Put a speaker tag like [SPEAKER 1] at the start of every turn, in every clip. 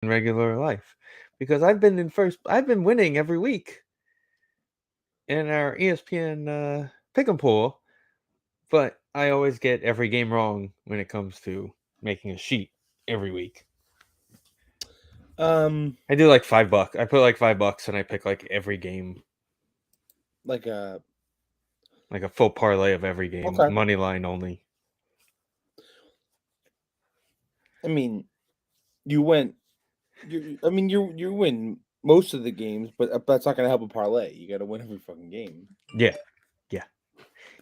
[SPEAKER 1] in regular life because I've been winning every week in our ESPN pick 'em pool, but I always get every game wrong when it comes to making a sheet every week. I do like $5. I put like $5 and I pick like every game,
[SPEAKER 2] like a
[SPEAKER 1] like a full parlay of every game,
[SPEAKER 2] okay.
[SPEAKER 1] money line only.
[SPEAKER 2] I mean, you went. You win most of the games, but that's not gonna help a parlay. You got to win every fucking game.
[SPEAKER 1] Yeah, yeah,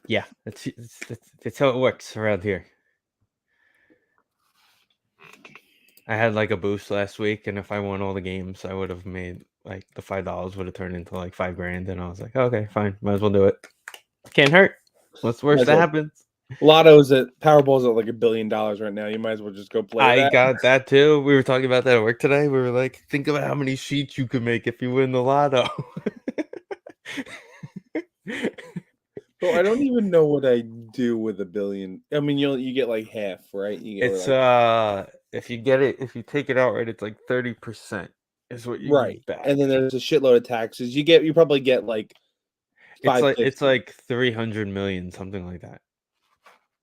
[SPEAKER 1] yeah. That's how it works around here. I had like a boost last week, and if I won all the games, I would have made like the $5 would have turned into like $5,000, and I was like, okay, fine, might as well do it. Can't hurt. What's the worst
[SPEAKER 2] Might as
[SPEAKER 1] that
[SPEAKER 2] well.
[SPEAKER 1] happens?
[SPEAKER 2] Lotto's at Powerball's at like $1 billion right now. You might as well just go play
[SPEAKER 1] I
[SPEAKER 2] that.
[SPEAKER 1] got that too. We were talking about that at work today. We were like, think about how many sheets you could make if you win the lotto.
[SPEAKER 2] Bro, I don't even know what I do with $1 billion. I mean, you get like half, right? You get
[SPEAKER 1] It's
[SPEAKER 2] like
[SPEAKER 1] if you take it out right, it's like 30% is what you
[SPEAKER 2] right,
[SPEAKER 1] get back.
[SPEAKER 2] and then there's a shitload of taxes. You probably get like
[SPEAKER 1] It's
[SPEAKER 2] 550
[SPEAKER 1] like 300 million, something like that,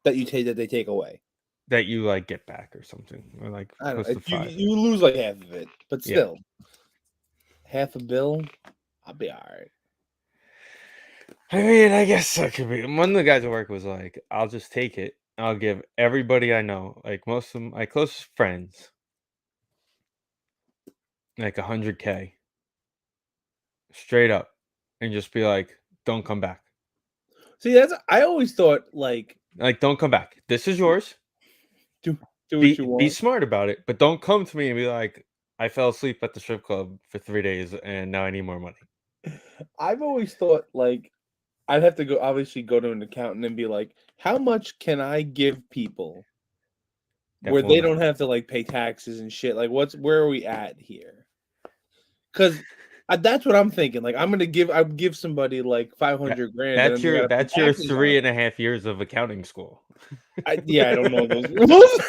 [SPEAKER 2] that they take away.
[SPEAKER 1] that you like get back or something, or like
[SPEAKER 2] I don't
[SPEAKER 1] close
[SPEAKER 2] know.
[SPEAKER 1] to
[SPEAKER 2] You
[SPEAKER 1] five.
[SPEAKER 2] you lose like half of it, but
[SPEAKER 1] Yeah.
[SPEAKER 2] still, half a bill, I'll be all right.
[SPEAKER 1] I mean, I guess that could be. One of the guys at work was like, "I'll just take it. I'll give everybody I know, like most of my closest friends, like 100K straight up, and just be like, don't come back.
[SPEAKER 2] See, I always thought like
[SPEAKER 1] Like, don't come back. This is yours.
[SPEAKER 2] do do what you
[SPEAKER 1] Be
[SPEAKER 2] want.
[SPEAKER 1] smart about it, but don't come to me and be like, I fell asleep at the strip club for 3 days and now I need more money.
[SPEAKER 2] I've always thought like I'd have to go to an accountant and be like, how much can I give people
[SPEAKER 1] That
[SPEAKER 2] where
[SPEAKER 1] will
[SPEAKER 2] they
[SPEAKER 1] not
[SPEAKER 2] don't have to
[SPEAKER 1] happen.
[SPEAKER 2] like pay taxes and shit? Like, where are we at here? Because that's what I'm thinking. Like, I give somebody like
[SPEAKER 1] That
[SPEAKER 2] 500 grand, and then they gotta pay
[SPEAKER 1] that's your
[SPEAKER 2] taxes on it.
[SPEAKER 1] 3.5 years of accounting school.
[SPEAKER 2] Yeah, I don't know those rules.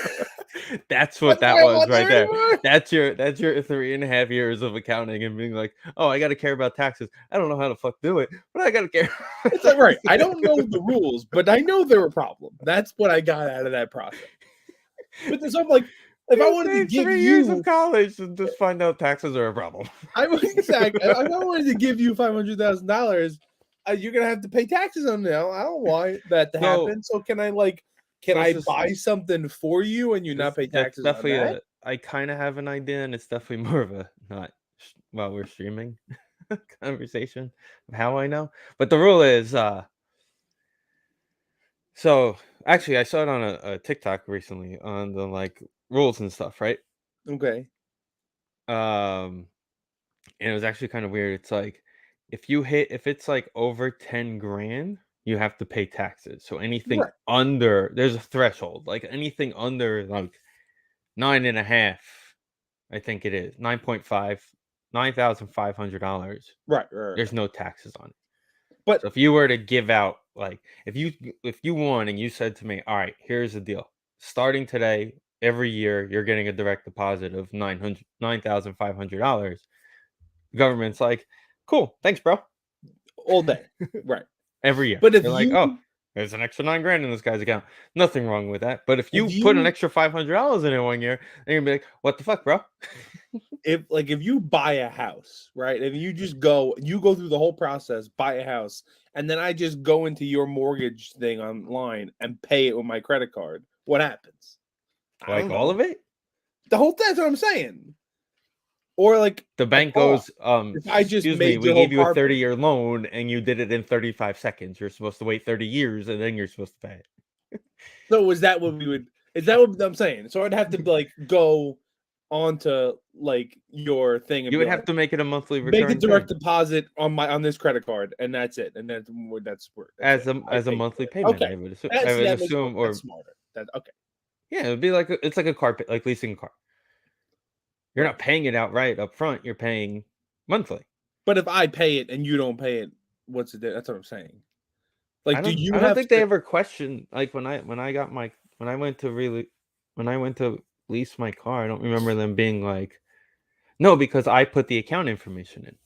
[SPEAKER 1] That's what
[SPEAKER 2] That's
[SPEAKER 1] that
[SPEAKER 2] why I'm
[SPEAKER 1] was
[SPEAKER 2] on
[SPEAKER 1] right
[SPEAKER 2] there
[SPEAKER 1] there.
[SPEAKER 2] anymore.
[SPEAKER 1] That's your 3.5 years of accounting and being like, oh, I gotta care about taxes. I don't know how to fuck do it, but I gotta care about
[SPEAKER 2] It's like right. I
[SPEAKER 1] taxes.
[SPEAKER 2] don't know the rules, but I know they're a problem. That's what I got out of that process. But so I'm like, if I
[SPEAKER 1] You
[SPEAKER 2] wanted to
[SPEAKER 1] saved
[SPEAKER 2] give
[SPEAKER 1] 3 years of
[SPEAKER 2] you,
[SPEAKER 1] college and just find out taxes are a problem.
[SPEAKER 2] I would exactly. If I wanted to give you $500,000, you're gonna have to pay taxes on it. I don't want that to
[SPEAKER 1] So
[SPEAKER 2] happen. So can
[SPEAKER 1] it's
[SPEAKER 2] I
[SPEAKER 1] just
[SPEAKER 2] buy something for you and you not pay
[SPEAKER 1] that's
[SPEAKER 2] taxes on
[SPEAKER 1] definitely
[SPEAKER 2] that?
[SPEAKER 1] a. I kind of have an idea, and it's definitely more of a not while we're streaming conversation of how I know. But the rule is, so actually, I saw it on a TikTok recently on the like rules and stuff, right?
[SPEAKER 2] Okay.
[SPEAKER 1] Um, and it was actually kind of weird. It's like if it's like over 10 grand, you have to pay taxes. So anything
[SPEAKER 2] Right.
[SPEAKER 1] under there's a threshold. Like anything under like 9.5, I think it is 9.5, $9,500.
[SPEAKER 2] Right. Right.
[SPEAKER 1] There's no taxes on it.
[SPEAKER 2] But
[SPEAKER 1] So if you were to give out like if you won and you said to me, all right, here's the deal. Starting today, every year you're getting a direct deposit of $9,500. The government's like, cool, thanks, bro.
[SPEAKER 2] all day. Right.
[SPEAKER 1] Every year.
[SPEAKER 2] But
[SPEAKER 1] They're like, oh, there's an extra 9 grand in this guy's account. Nothing wrong with that. But if
[SPEAKER 2] if
[SPEAKER 1] you put an
[SPEAKER 2] you
[SPEAKER 1] extra $500 in it one year, they're gonna be like, what the fuck, bro?
[SPEAKER 2] if you buy a house, right? And you go through the whole process, buy a house, and then I just go into your mortgage thing online and pay it with my credit card, what happens? I
[SPEAKER 1] Like
[SPEAKER 2] don't
[SPEAKER 1] all
[SPEAKER 2] know.
[SPEAKER 1] of it?
[SPEAKER 2] The whole that's what I'm saying. Or like
[SPEAKER 1] The
[SPEAKER 2] a
[SPEAKER 1] bank
[SPEAKER 2] car.
[SPEAKER 1] goes,
[SPEAKER 2] If I just
[SPEAKER 1] excuse me,
[SPEAKER 2] made
[SPEAKER 1] we
[SPEAKER 2] your whole
[SPEAKER 1] gave you a
[SPEAKER 2] car
[SPEAKER 1] 30-year
[SPEAKER 2] payment.
[SPEAKER 1] loan and you did it in 35 seconds. You're supposed to wait 30 years and then you're supposed to pay
[SPEAKER 2] So is that what we would is that what I'm saying? So I'd have to
[SPEAKER 1] it.
[SPEAKER 2] like go onto like your thing and
[SPEAKER 1] You
[SPEAKER 2] be
[SPEAKER 1] would have
[SPEAKER 2] like,
[SPEAKER 1] to make it a monthly
[SPEAKER 2] make a
[SPEAKER 1] recurring
[SPEAKER 2] direct
[SPEAKER 1] thing
[SPEAKER 2] deposit on this credit card, and that's it. And that's it. I
[SPEAKER 1] as a
[SPEAKER 2] pay for
[SPEAKER 1] monthly
[SPEAKER 2] it.
[SPEAKER 1] payment,
[SPEAKER 2] Okay.
[SPEAKER 1] I would
[SPEAKER 2] That makes more.
[SPEAKER 1] assume,
[SPEAKER 2] That's
[SPEAKER 1] or
[SPEAKER 2] smarter. That okay.
[SPEAKER 1] yeah, it would be like it's like a car, like leasing a car. You're
[SPEAKER 2] Right.
[SPEAKER 1] not paying it outright up front. You're paying monthly.
[SPEAKER 2] But if I pay it and you don't pay it, what's it? That's what I'm saying. Like, do you
[SPEAKER 1] I don't
[SPEAKER 2] have
[SPEAKER 1] think they
[SPEAKER 2] to?
[SPEAKER 1] ever questioned like when I got my when I went to lease my car. I don't remember them being like, No, because I put the account information in.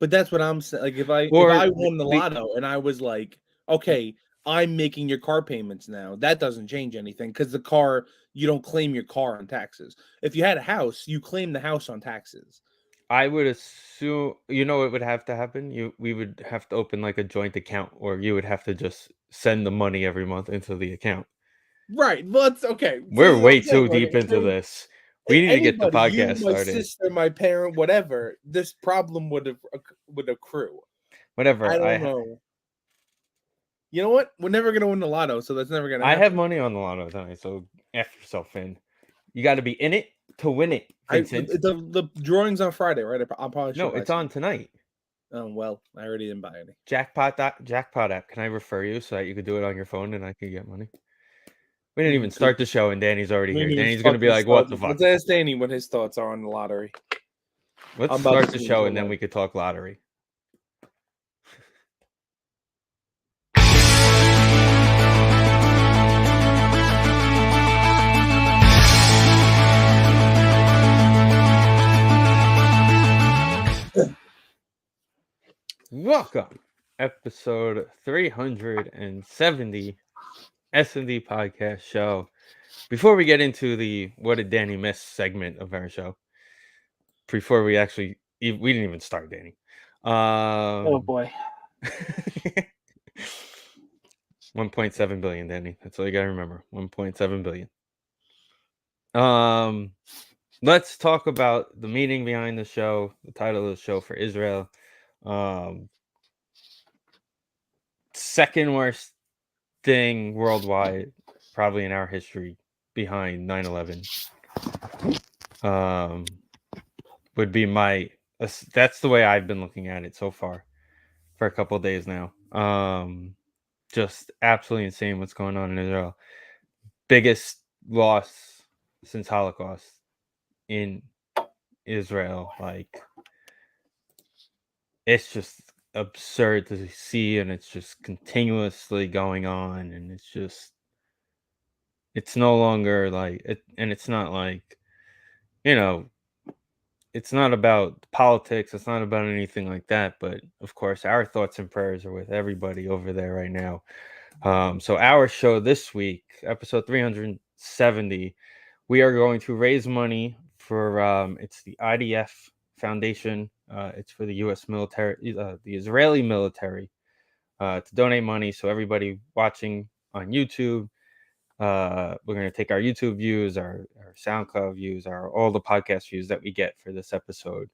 [SPEAKER 2] But that's what I'm saying. Like if I
[SPEAKER 1] Or
[SPEAKER 2] won the lotto and I was like, okay, I'm making your car payments now, that doesn't change anything because the car, you don't claim your car on taxes. If you had a house, you claim the house on taxes.
[SPEAKER 1] I would assume, what would have to happen? We would have to open like a joint account, or you would have to just send the money every month into the account.
[SPEAKER 2] Right. Well, it's okay. See
[SPEAKER 1] We're
[SPEAKER 2] what
[SPEAKER 1] way
[SPEAKER 2] I'm saying?
[SPEAKER 1] too
[SPEAKER 2] Like
[SPEAKER 1] deep into
[SPEAKER 2] there,
[SPEAKER 1] this. We need to get the
[SPEAKER 2] anybody, you,
[SPEAKER 1] podcast
[SPEAKER 2] my
[SPEAKER 1] started.
[SPEAKER 2] sister, my parent, whatever, this problem would accrue. I
[SPEAKER 1] Whatever.
[SPEAKER 2] don't know. You know what? We're never gonna win the lotto, so that's never gonna
[SPEAKER 1] I have
[SPEAKER 2] happen.
[SPEAKER 1] money on the lotto tonight, so F yourself in. You got to be in it to win it, Vincent.
[SPEAKER 2] The drawing's on Friday, right? I probably should
[SPEAKER 1] No,
[SPEAKER 2] buy
[SPEAKER 1] it's on
[SPEAKER 2] some.
[SPEAKER 1] tonight.
[SPEAKER 2] Oh well, I already didn't buy any.
[SPEAKER 1] Jackpot app. Can I refer you so that you could do it on your phone and I could get money? We didn't even start the show and Danny's already
[SPEAKER 2] We
[SPEAKER 1] here.
[SPEAKER 2] didn't even
[SPEAKER 1] Danny's gonna be
[SPEAKER 2] fucking
[SPEAKER 1] like,
[SPEAKER 2] start.
[SPEAKER 1] "What the fuck?"
[SPEAKER 2] Let's ask Danny what his thoughts are on the lottery.
[SPEAKER 1] Let's
[SPEAKER 2] I'm about
[SPEAKER 1] start
[SPEAKER 2] to
[SPEAKER 1] the
[SPEAKER 2] sneeze,
[SPEAKER 1] show
[SPEAKER 2] hold
[SPEAKER 1] and then
[SPEAKER 2] on.
[SPEAKER 1] we could talk lottery. Welcome, episode 370 S&D podcast show. Before we get into the "What did Danny miss" segment of our show, before we actually we didn't even start, Danny.
[SPEAKER 3] Oh boy.
[SPEAKER 1] 1.7 billion, Danny. That's all you gotta remember. 1.7 billion. Let's talk about the meaning behind the show, the title of the show for Israel. Second worst thing worldwide, probably in our history, behind 9/11. Would be that's the way I've been looking at it so far for a couple of days now. Just absolutely insane what's going on in Israel. Biggest loss since Holocaust in Israel. Like, it's just absurd to see, and it's just continuously going on, and it's no longer like it, and it's not like, it's not about politics, it's not about anything like that, but of course our thoughts and prayers are with everybody over there right now. So our show this week, episode 370, we are going to raise money for it's the IDF Foundation. It's for the U.S. military, the Israeli military, to donate money. So everybody watching on YouTube, we're going to take our YouTube views, our SoundCloud views, all the podcast views that we get for this episode,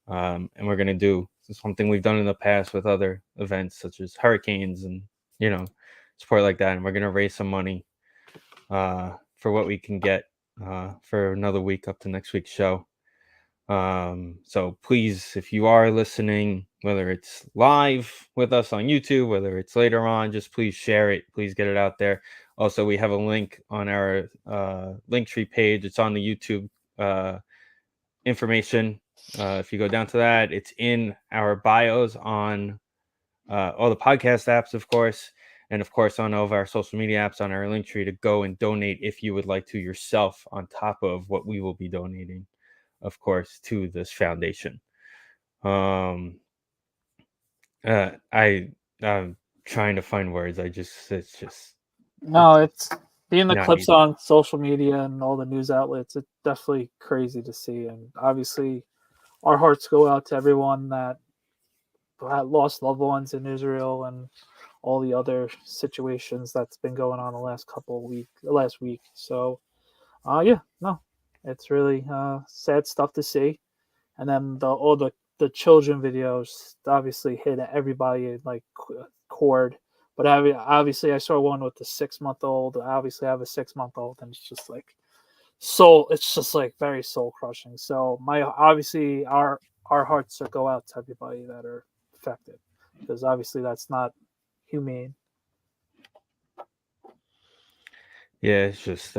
[SPEAKER 1] and we're going to do something we've done in the past with other events such as hurricanes and support like that, and we're going to raise some money for what we can get for another week up to next week's show. So please, if you are listening, whether it's live with us on YouTube, whether it's later on, just please share it. Please get it out there. Also, we have a link on our Linktree page. It's on the YouTube information. If you go down to that, it's in our bios on all the podcast apps, of course, and of course on all of our social media apps on our Linktree to go and donate if you would like to yourself, on top of what we will be donating, of course, to this foundation. I'm trying to find words. It's just
[SPEAKER 3] No, it's seeing the
[SPEAKER 1] not
[SPEAKER 3] clips
[SPEAKER 1] easy.
[SPEAKER 3] on social media and all the news outlets. It's definitely crazy to see, and obviously, our hearts go out to everyone that had lost loved ones in Israel and all the other situations that's been going on the last week. So, yeah, no, it's really sad stuff to see. And then all the children videos obviously hit everybody like chord. But obviously, I saw one with the 6 month old. I obviously have a 6 month old, and it's just like it's just like very soul crushing. So obviously our hearts go out to everybody that are affected, because obviously that's not humane.
[SPEAKER 1] Yeah, it's just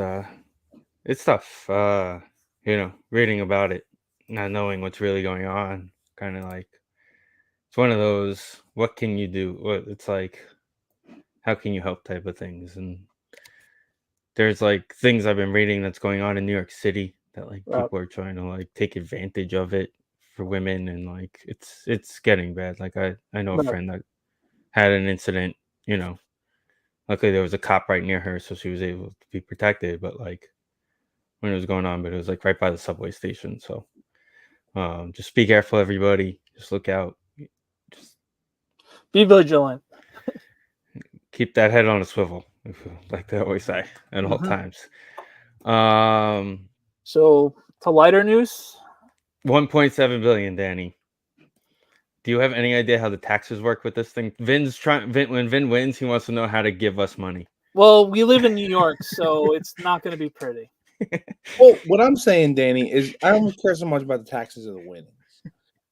[SPEAKER 1] it's tough. Reading about it, not knowing what's really going on, kind of like, it's one of those, what can you do? It's like, how can you help type of things. And there's like things I've been reading that's going on in New York City that like
[SPEAKER 3] Right.
[SPEAKER 1] people are trying to like take advantage of it for women, and like it's getting bad. Like I know a
[SPEAKER 3] Right.
[SPEAKER 1] friend that had an incident, you know. Luckily there was a cop right near her, so she was able to be protected, but like when it was going on, but it was like right by the subway station. So just be careful, everybody. Just look out. Just
[SPEAKER 3] Be vigilant.
[SPEAKER 1] keep that head on a swivel, like they always say at all
[SPEAKER 3] Mhm.
[SPEAKER 1] times.
[SPEAKER 3] So to lighter news,
[SPEAKER 1] 1.7 billion, Danny. Do you have any idea how the taxes work with this thing? When Vin wins, he wants to know how to give us money.
[SPEAKER 3] well, we live in New York, so it's not going to be pretty.
[SPEAKER 2] Well, what I'm saying, Danny, is I don't care so much about the taxes of the winnings.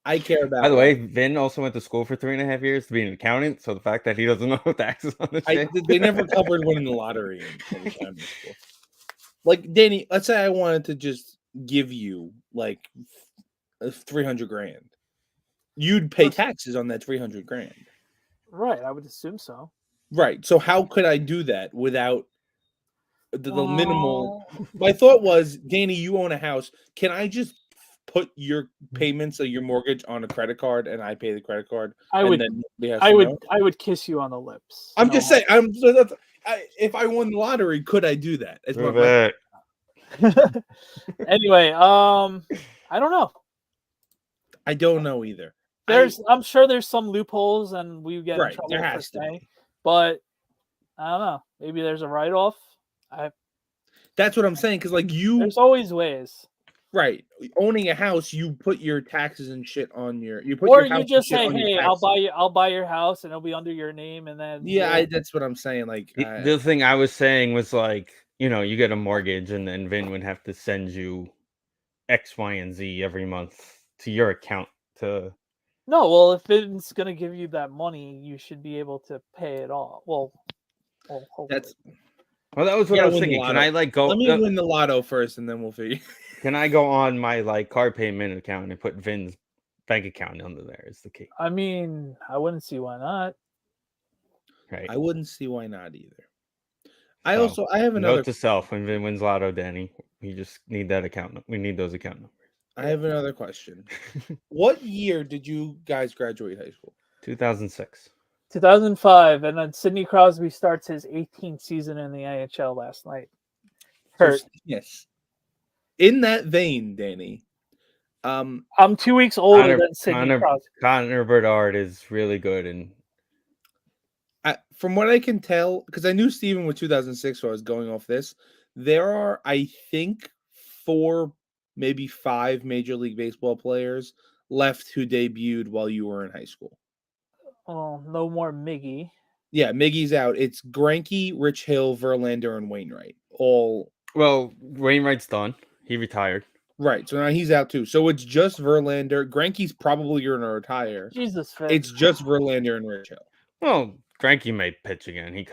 [SPEAKER 2] I care about.
[SPEAKER 1] By the way, Vin also went to school for 3.5 years to be an accountant. So the fact that he doesn't know taxes on this shit.
[SPEAKER 2] they never covered winning the lottery in accounting school. Like, Danny, let's say I wanted to just give you like 300 grand. You'd pay taxes on that 300 grand.
[SPEAKER 3] Right, I would assume so.
[SPEAKER 2] Right. So how could I do that without the minimal?
[SPEAKER 3] Well,
[SPEAKER 2] My thought was, Danny, you own a house. Can I just put your payments of your mortgage on a credit card and I pay the credit card?
[SPEAKER 3] I would,
[SPEAKER 2] then nobody has
[SPEAKER 3] I
[SPEAKER 2] to
[SPEAKER 3] would,
[SPEAKER 2] know?
[SPEAKER 3] I would kiss you on the lips.
[SPEAKER 2] I'm
[SPEAKER 3] No
[SPEAKER 2] just saying. If I won the lottery, could I do that? It's
[SPEAKER 1] Prove
[SPEAKER 2] my-
[SPEAKER 1] it.
[SPEAKER 3] Anyway, I don't know.
[SPEAKER 2] I don't know either.
[SPEAKER 3] I'm sure there's some loopholes, and we get in
[SPEAKER 2] Right,
[SPEAKER 3] trouble
[SPEAKER 2] there
[SPEAKER 3] for
[SPEAKER 2] has to
[SPEAKER 3] saying,
[SPEAKER 2] be.
[SPEAKER 3] but I don't know. Maybe there's a write-off.
[SPEAKER 2] That's what I'm saying. Because like you,
[SPEAKER 3] There's always ways.
[SPEAKER 2] right, owning a house, you put your taxes and shit on your. You put
[SPEAKER 3] Or
[SPEAKER 2] your house
[SPEAKER 3] you just
[SPEAKER 2] and shit
[SPEAKER 3] say,
[SPEAKER 2] on your
[SPEAKER 3] "Hey,
[SPEAKER 2] taxes.
[SPEAKER 3] I'll buy your house, and it'll be under your name," and then
[SPEAKER 2] Yeah, that's what I'm saying. Like
[SPEAKER 1] The thing I was saying was like, you know, you get a mortgage and then Vin would have to send you X, Y, and Z every month to your account to.
[SPEAKER 3] No, well, if it's gonna give you that money, you should be able to pay it all. Well, hopefully.
[SPEAKER 2] that's.
[SPEAKER 1] Well, that was what
[SPEAKER 2] Yeah,
[SPEAKER 1] I was
[SPEAKER 2] win the
[SPEAKER 1] thinking. Can
[SPEAKER 2] lotto.
[SPEAKER 1] I like go?
[SPEAKER 2] Let me win the lotto first, and then we'll figure.
[SPEAKER 1] Can I go on my like car payment account and put Vin's bank account under there? Is the key,
[SPEAKER 3] I mean, I wouldn't see why not.
[SPEAKER 1] right?
[SPEAKER 2] I wouldn't see why not either. I
[SPEAKER 1] So,
[SPEAKER 2] have another.
[SPEAKER 1] note to self: when Vin wins Lotto, Danny, we just need that account. We need those account numbers.
[SPEAKER 2] I have another question. What year did you guys graduate high school?
[SPEAKER 1] 2006.
[SPEAKER 3] 2005, and then Sidney Crosby starts his 18th season in the AHL last night. Hurt.
[SPEAKER 2] So, yes. In that vein, Danny.
[SPEAKER 3] I'm 2 weeks older than Sidney Crosby.
[SPEAKER 1] Connor Bedard is really good, and
[SPEAKER 2] from what I can tell, because I knew Steven was 2006, so I was going off this. There are, I think, 4, maybe 5 Major League Baseball players left who debuted while you were in high school.
[SPEAKER 3] Oh, no more Miggy.
[SPEAKER 2] Yeah, Miggy's out. It's Greinke, Rich Hill, Verlander, and Wainwright.
[SPEAKER 1] Wainwright's done. He retired.
[SPEAKER 2] Right, so now he's out too. So it's just Verlander. Greinke's probably going to retire.
[SPEAKER 3] Jesus, Finn.
[SPEAKER 2] It's just Verlander and Rich Hill.
[SPEAKER 1] Well, Greinke may pitch again. He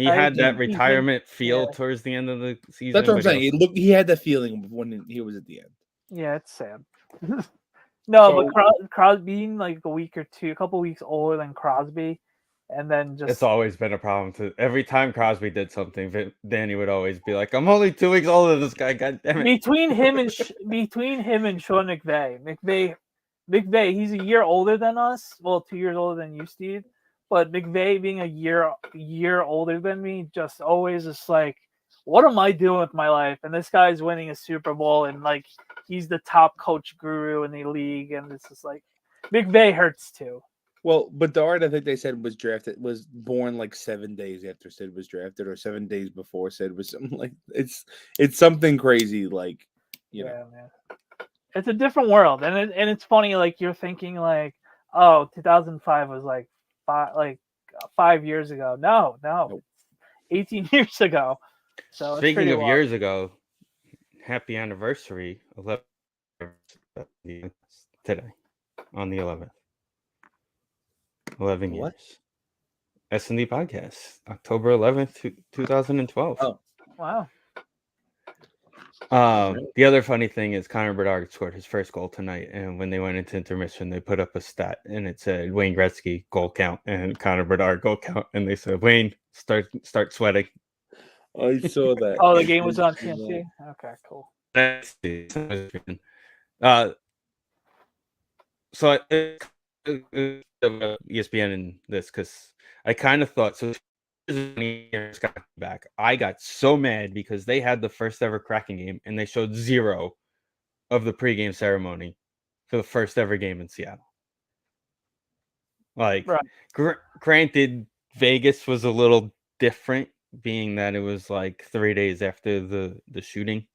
[SPEAKER 1] had that retirement feel towards the end of the season.
[SPEAKER 2] That's what I'm saying. He had that feeling when he was at the end.
[SPEAKER 3] Yeah, it's sad. But Crosby being like a couple weeks older than Crosby, and then just
[SPEAKER 1] it's always been a problem. Every time Crosby did something, Danny would always be like, "I'm only 2 weeks older than this guy." God damn it!
[SPEAKER 3] Between him and Sean McVay, he's a year older than us. Well, 2 years older than you, Steve. But McVay being a year older than me, just always is like, what am I doing with my life? And this guy's winning a Super Bowl, and like he's the top coach guru in the league, and it's just like McVay hurts too.
[SPEAKER 2] Well, Bedard, I think they said was born like 7 days after Sid was drafted, or 7 days before Sid was something like it's something crazy, like know.
[SPEAKER 3] Man. It's a different world, and it's funny. Like you're thinking like, oh, 2005 was like 5 years ago. No,
[SPEAKER 2] Nope.
[SPEAKER 3] 18 years ago. So
[SPEAKER 1] speaking of years ago, happy anniversary 11 today on the 11th. 11
[SPEAKER 2] What?
[SPEAKER 1] years. SND podcast, October 11th, 2012.
[SPEAKER 3] Oh, wow.
[SPEAKER 1] The other funny thing is Connor Bedard scored his first goal tonight, and when they went into intermission, they put up a stat, and it said Wayne Gretzky goal count and Connor Bedard goal count, and they said Wayne start sweating.
[SPEAKER 2] I saw that.
[SPEAKER 3] Oh, the game was on TNT. Okay, cool.
[SPEAKER 1] So ESPN and this because I kind of thought so. Back, I got so mad because they had the first ever Kraken game and they showed 0 of the pregame ceremony for the first ever game in Seattle. Like,
[SPEAKER 3] Right.
[SPEAKER 1] Granted, Vegas was a little different, being that it was like 3 days after the shooting,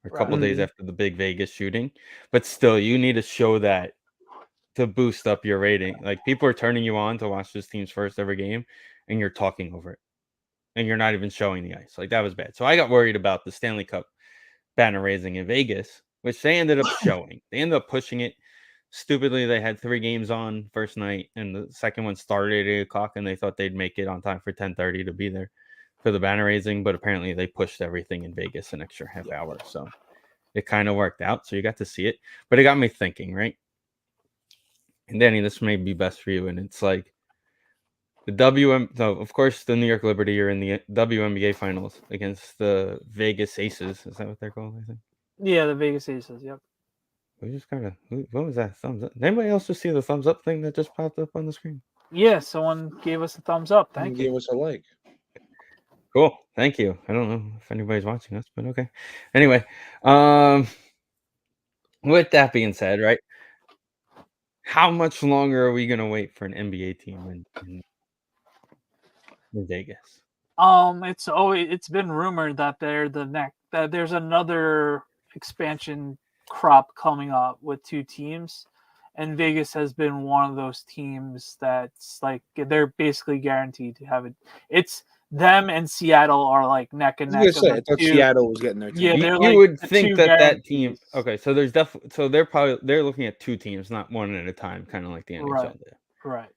[SPEAKER 1] or a couple days
[SPEAKER 2] Mhm.
[SPEAKER 1] after the big Vegas shooting. But still, you need to show that to boost up your rating. Like, people are turning you on to watch this team's first ever game, and you're talking over it, and you're not even showing the ice. Like, that was bad. So I got worried about the Stanley Cup banner raising in Vegas, which they ended up showing. They ended up pushing it. Stupidly, they had 3 games on first night, and the second one started at 8:00, and they thought they'd make it on time for 10:30 to be there for the banner raising, but apparently they pushed everything in Vegas an extra half hour, so it kind of worked out. So you got to see it, but it got me thinking, right? And Danny, this may be best for you, and it's like the so of course the New York Liberty are in the WNBA finals against the Vegas Aces. Is that what they're called? I think.
[SPEAKER 3] Yeah, the Vegas Aces. Yep.
[SPEAKER 1] We just kind of, what was that thumbs up? Did anybody else just see the thumbs up thing that just popped up on the screen?
[SPEAKER 3] Yeah, someone gave us a thumbs up. Thank
[SPEAKER 2] Give
[SPEAKER 3] you.
[SPEAKER 2] us a like.
[SPEAKER 1] Cool. Thank you. I don't know if anybody's watching us, but okay. Anyway, with that being said, right? How much longer are we going to wait for an NBA team in Vegas?
[SPEAKER 3] It's been rumored that that there's another expansion crop coming up with 2 teams, and Vegas has been one of those teams that's like they're basically guaranteed to have it. It's them and Seattle are like neck and
[SPEAKER 2] I was
[SPEAKER 3] neck
[SPEAKER 2] gonna
[SPEAKER 3] of
[SPEAKER 2] say, I
[SPEAKER 3] the
[SPEAKER 2] thought
[SPEAKER 3] 2.
[SPEAKER 2] Seattle was getting their
[SPEAKER 3] Yeah,
[SPEAKER 2] team.
[SPEAKER 3] they're
[SPEAKER 1] You
[SPEAKER 3] like
[SPEAKER 1] would
[SPEAKER 3] the
[SPEAKER 1] think
[SPEAKER 3] 2
[SPEAKER 1] that team.
[SPEAKER 3] guarantees.
[SPEAKER 1] Okay, so there's definitely, so they're looking at 2 teams, not one at a time, kind of like the
[SPEAKER 3] Right,
[SPEAKER 1] NHL did.
[SPEAKER 3] right.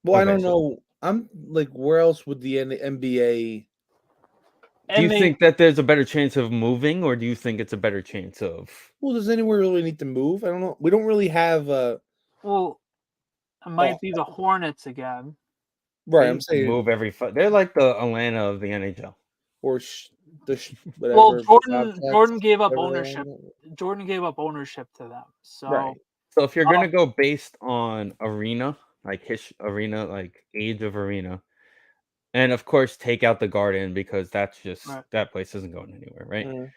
[SPEAKER 2] Well, I
[SPEAKER 1] Okay,
[SPEAKER 2] don't
[SPEAKER 1] so
[SPEAKER 2] know. I'm like, where else would the NBA?
[SPEAKER 1] do you
[SPEAKER 3] And they
[SPEAKER 1] think that there's a better chance of moving, or do you think it's a better chance of
[SPEAKER 2] Well, does anywhere really need to move? I don't know. We don't really have
[SPEAKER 3] well, it
[SPEAKER 2] oh,
[SPEAKER 3] might be the Hornets again.
[SPEAKER 2] right.
[SPEAKER 1] they
[SPEAKER 2] I'm
[SPEAKER 1] used to
[SPEAKER 2] saying
[SPEAKER 1] move they're like the Atlanta of the NHL.
[SPEAKER 2] or
[SPEAKER 3] Well,
[SPEAKER 2] whatever
[SPEAKER 3] Jordan
[SPEAKER 2] Bobcats,
[SPEAKER 3] gave up
[SPEAKER 2] whatever they're
[SPEAKER 3] ownership.
[SPEAKER 2] on.
[SPEAKER 3] Jordan gave up ownership to them. So,
[SPEAKER 2] Right.
[SPEAKER 1] So if you're
[SPEAKER 3] um,
[SPEAKER 1] gonna go based on arena, like his arena, like age of arena, and of course take out the Garden because that's just
[SPEAKER 3] right,
[SPEAKER 1] that place isn't going anywhere, right?
[SPEAKER 2] Mhm.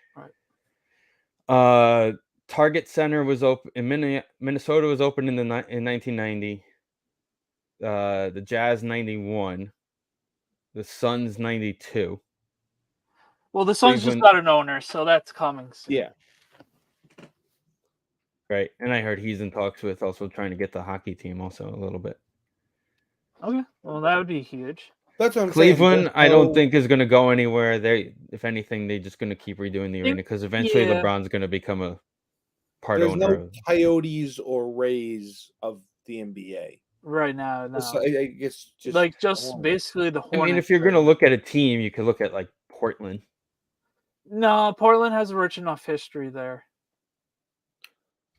[SPEAKER 3] right.
[SPEAKER 1] Target Center was open in Minnesota was opened in 1990. The Jazz 91, the Suns 92,
[SPEAKER 3] Well, the Suns just
[SPEAKER 1] Cleveland,
[SPEAKER 3] got an owner, so that's coming soon.
[SPEAKER 2] Yeah.
[SPEAKER 1] right? And I heard he's in talks with also trying to get the hockey team also a little bit.
[SPEAKER 3] Okay. Well, that would be huge.
[SPEAKER 2] That's what I'm saying.
[SPEAKER 1] Cleveland, I don't think is going to go anywhere. If anything, they're just going to keep redoing the
[SPEAKER 3] They-
[SPEAKER 1] arena because eventually
[SPEAKER 3] yeah.
[SPEAKER 1] LeBron's going to become a part
[SPEAKER 2] There's
[SPEAKER 1] owner
[SPEAKER 2] no
[SPEAKER 1] of.
[SPEAKER 2] Coyotes or Rays of the NBA.
[SPEAKER 3] Right now,
[SPEAKER 2] So
[SPEAKER 3] no.
[SPEAKER 2] I guess just
[SPEAKER 3] Like just
[SPEAKER 2] Hornets.
[SPEAKER 3] basically the
[SPEAKER 1] I
[SPEAKER 3] Hornets.
[SPEAKER 1] mean, if you're going to look at a team, you could look at like Portland.
[SPEAKER 3] No, Portland has a rich enough history there.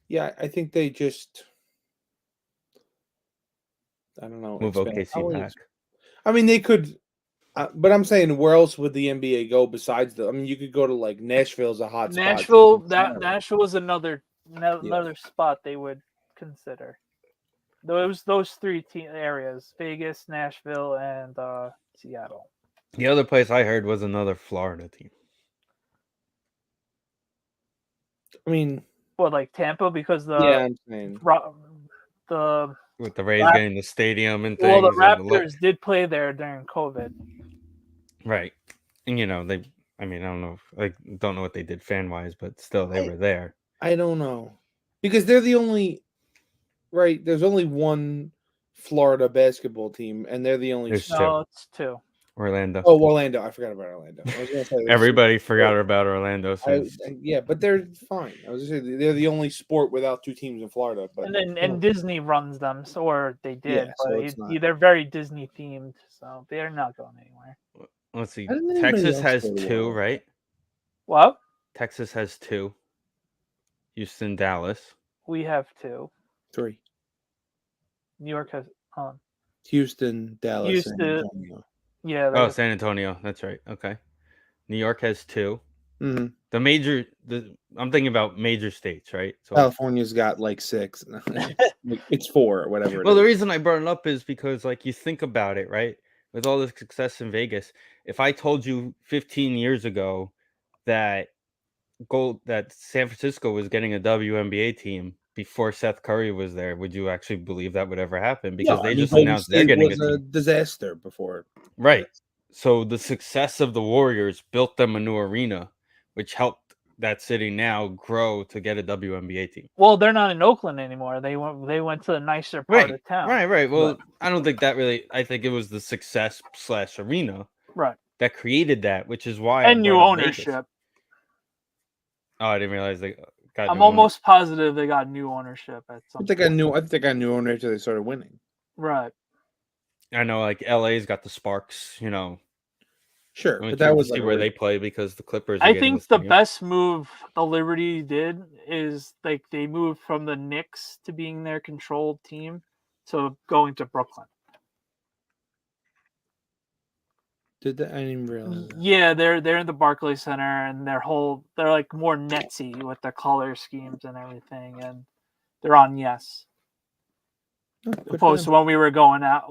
[SPEAKER 2] Yeah, I think they just I don't know.
[SPEAKER 1] Move
[SPEAKER 2] expand.
[SPEAKER 1] OKC back.
[SPEAKER 2] I mean, they could, but I'm saying, where else would the NBA go besides the? I mean, you could go to like Nashville's a hot
[SPEAKER 3] Nashville,
[SPEAKER 2] spot.
[SPEAKER 3] Nashville was another spot they would consider. Those 3 areas: Vegas, Nashville, and Seattle.
[SPEAKER 1] The other place I heard was another Florida team.
[SPEAKER 2] I mean,
[SPEAKER 3] What, like Tampa, because
[SPEAKER 2] I'm saying
[SPEAKER 3] the
[SPEAKER 1] With the Rays getting the stadium and
[SPEAKER 3] well, the
[SPEAKER 1] things. And
[SPEAKER 3] Raptors did play there during COVID.
[SPEAKER 1] right. And they, I mean, I don't know, don't know what they did fan wise, but still they were there.
[SPEAKER 2] I don't know because they're the only right. There's only one Florida basketball team, and they're the only.
[SPEAKER 1] There's
[SPEAKER 3] No,
[SPEAKER 1] 2.
[SPEAKER 3] it's 2.
[SPEAKER 1] Orlando.
[SPEAKER 2] Oh, Orlando! I forgot about Orlando. I was gonna say
[SPEAKER 1] Everybody forgot about Orlando.
[SPEAKER 2] yeah, but they're fine. I was gonna say they're the only sport without 2 teams in Florida. But
[SPEAKER 3] And Disney runs them, or they did.
[SPEAKER 2] Yeah,
[SPEAKER 3] but
[SPEAKER 2] so it's not-
[SPEAKER 3] they're very Disney themed, so they're not going anywhere.
[SPEAKER 1] Let's see.
[SPEAKER 2] How did anybody
[SPEAKER 1] Texas
[SPEAKER 2] else
[SPEAKER 1] has
[SPEAKER 2] go to
[SPEAKER 1] 2,
[SPEAKER 2] Orlando?
[SPEAKER 1] right?
[SPEAKER 3] Well,
[SPEAKER 1] Texas has 2. Houston, Dallas.
[SPEAKER 3] we have 2.
[SPEAKER 2] 3.
[SPEAKER 3] New York has
[SPEAKER 2] Houston, Dallas, San
[SPEAKER 3] Houston.
[SPEAKER 2] Antonio.
[SPEAKER 3] Yeah.
[SPEAKER 1] Oh, San Antonio. That's right. Okay. New York has 2.
[SPEAKER 2] Mhm.
[SPEAKER 1] I'm thinking about major states, right? So
[SPEAKER 2] California's got like 6. It's 4 or whatever.
[SPEAKER 1] well, the reason I brought it up is because, like, you think about it, right? With all the success in Vegas, if I told you 15 years ago that that San Francisco was getting a WNBA team before Seth Curry was there, would you actually believe that would ever happen? Because
[SPEAKER 2] No,
[SPEAKER 1] they
[SPEAKER 2] I mean
[SPEAKER 1] just
[SPEAKER 2] Golden
[SPEAKER 1] announced they're
[SPEAKER 2] State
[SPEAKER 1] getting a
[SPEAKER 2] was a
[SPEAKER 1] team.
[SPEAKER 2] disaster before.
[SPEAKER 1] Right. So the success of the Warriors built them a new arena, which helped that city now grow to get a WNBA team.
[SPEAKER 3] Well, they're not in Oakland anymore. They went to the nicer part of town.
[SPEAKER 1] Right. Well, I don't think that really. I think it was the success / arena
[SPEAKER 3] Right.
[SPEAKER 1] that created that, which is why I
[SPEAKER 3] And new
[SPEAKER 1] brought up Vegas.
[SPEAKER 3] ownership.
[SPEAKER 1] Oh, I didn't realize they got.
[SPEAKER 3] I'm
[SPEAKER 1] new
[SPEAKER 3] almost positive they got new ownership at some
[SPEAKER 2] I think I knew owner after they started winning.
[SPEAKER 3] Right.
[SPEAKER 1] I know, like LA's got the Sparks. You know,
[SPEAKER 2] Sure,
[SPEAKER 1] I'm
[SPEAKER 2] but that was
[SPEAKER 1] see
[SPEAKER 2] like
[SPEAKER 1] where they play because the Clippers.
[SPEAKER 3] I think the best move the Liberty did is like they moved from the Knicks to being their controlled team to going to Brooklyn.
[SPEAKER 2] Did that? I didn't even realize that.
[SPEAKER 3] Yeah, they're in the Barclays Center and they're like more Netsy with their color schemes and everything, and they're on Yes. Opposed to when we were growing up,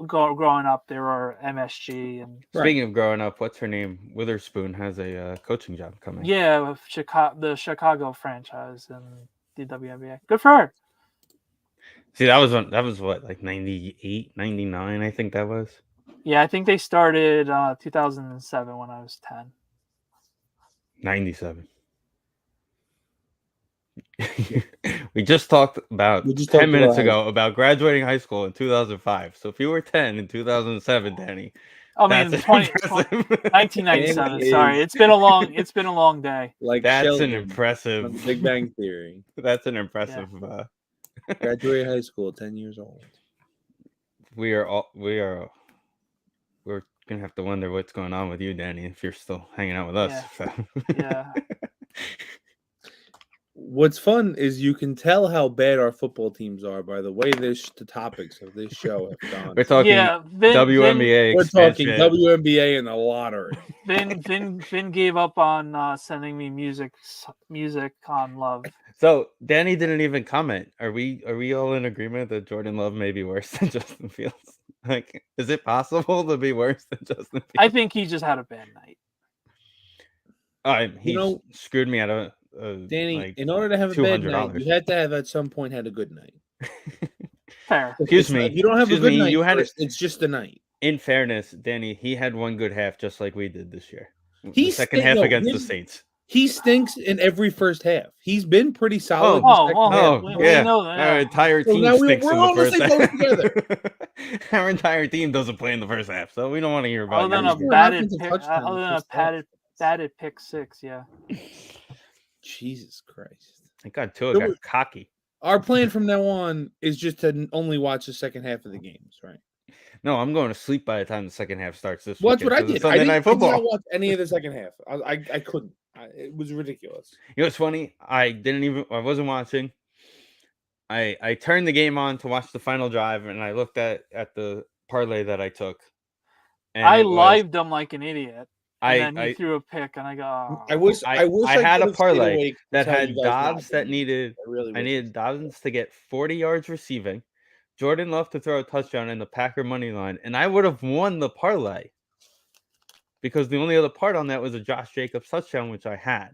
[SPEAKER 3] they were MSG and.
[SPEAKER 1] Speaking of growing up, what's her name? Witherspoon has a coaching job coming.
[SPEAKER 3] Yeah, with the Chicago franchise and the WNBA. Good for her.
[SPEAKER 1] See, that was what, like 98, 99, I think that was.
[SPEAKER 3] Yeah, I think they started 2007 when I was 10.
[SPEAKER 1] 97. We just talked about 10 minutes ago about graduating high school in 2005. So if you were 10 in 2007, Danny,
[SPEAKER 3] I mean, 1997. Sorry, it's been a long day.
[SPEAKER 2] Like
[SPEAKER 1] that's
[SPEAKER 2] Sheldon
[SPEAKER 1] an impressive
[SPEAKER 2] from Big Bang Theory.
[SPEAKER 1] That's an impressive.
[SPEAKER 3] Yeah.
[SPEAKER 2] Graduated high school, 10 years old.
[SPEAKER 1] We're gonna have to wonder what's going on with you, Danny, if you're still hanging out with us.
[SPEAKER 3] Yeah.
[SPEAKER 1] So.
[SPEAKER 3] Yeah.
[SPEAKER 2] What's fun is you can tell how bad our football teams are by the way the topics of this show have gone.
[SPEAKER 1] We're talking WNBA.
[SPEAKER 2] We're talking WNBA and the lottery.
[SPEAKER 3] Vin gave up on sending me music on Love.
[SPEAKER 1] So Danny didn't even comment. Are we all in agreement that Jordan Love may be worse than Justin Fields? Like, is it possible to be worse than Justin Fields?
[SPEAKER 3] I think he just had a bad night.
[SPEAKER 1] He screwed me out of
[SPEAKER 2] Danny,
[SPEAKER 1] like
[SPEAKER 2] in order to have a bad night, you had to have at some point had a good night.
[SPEAKER 3] Fair.
[SPEAKER 1] Excuse me.
[SPEAKER 2] If you don't have a good night,
[SPEAKER 1] you had
[SPEAKER 2] it's just a night.
[SPEAKER 1] In fairness, Danny, he had one good half just like we did this year.
[SPEAKER 2] The
[SPEAKER 1] second half against the Saints.
[SPEAKER 2] He stinks in every first half. He's been pretty solid.
[SPEAKER 1] Yeah.
[SPEAKER 3] Know that.
[SPEAKER 1] Our entire team stinks in the first half. Our entire team doesn't play in the first half, so we don't want to hear about
[SPEAKER 3] other than a batted pick 6, yeah.
[SPEAKER 2] Jesus Christ.
[SPEAKER 1] Thank God Tua got cocky.
[SPEAKER 2] Our plan from now on is just to only watch the second half of the games, right?
[SPEAKER 1] No, I'm going to sleep by the time the second half starts this
[SPEAKER 2] weekend. Well, that's what I did.
[SPEAKER 1] Sunday Night Football.
[SPEAKER 2] I did not watch any of the second half. I couldn't. It was ridiculous.
[SPEAKER 1] You know what's funny? I wasn't watching. I turned the game on to watch the final drive, and I looked at the parlay that I took.
[SPEAKER 3] And I lived them like an idiot. And then he threw a pick, and I go. Oh.
[SPEAKER 2] I wish I
[SPEAKER 1] had a parlay that had Dobbs that needed. I needed Dobbs to get 40 yards receiving, Jordan Love to throw a touchdown, and the Packer money line, and I would have won the parlay because the only other part on that was a Josh Jacobs touchdown, which I had.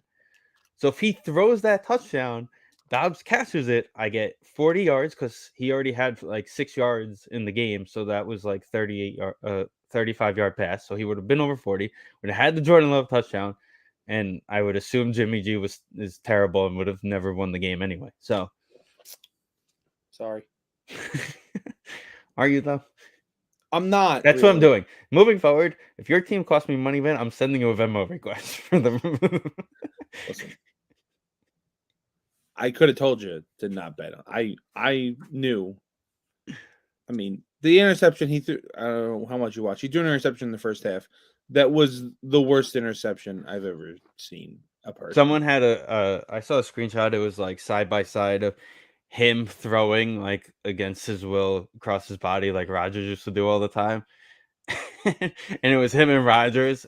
[SPEAKER 1] So if he throws that touchdown, Dobbs catches it, I get 40 yards because he already had like 6 yards in the game, so that was like 35-yard pass, so he would have been over 40. Would have had the Jordan Love touchdown, and I would assume Jimmy G is terrible and would have never won the game anyway. So,
[SPEAKER 2] sorry.
[SPEAKER 1] Are you though?
[SPEAKER 2] I'm not.
[SPEAKER 1] That's what I'm doing. Moving forward, if your team costs me money, man, I'm sending you a Venmo request for them.
[SPEAKER 2] Listen, I could have told you to not bet on. I knew. I mean, the interception he threw, I don't know how much you watched. He threw an interception in the first half. That was the worst interception I've ever seen a person.
[SPEAKER 1] Someone had I saw a screenshot. It was like side by side of him throwing like against his will across his body, like Rodgers used to do all the time. And it was him and Rodgers.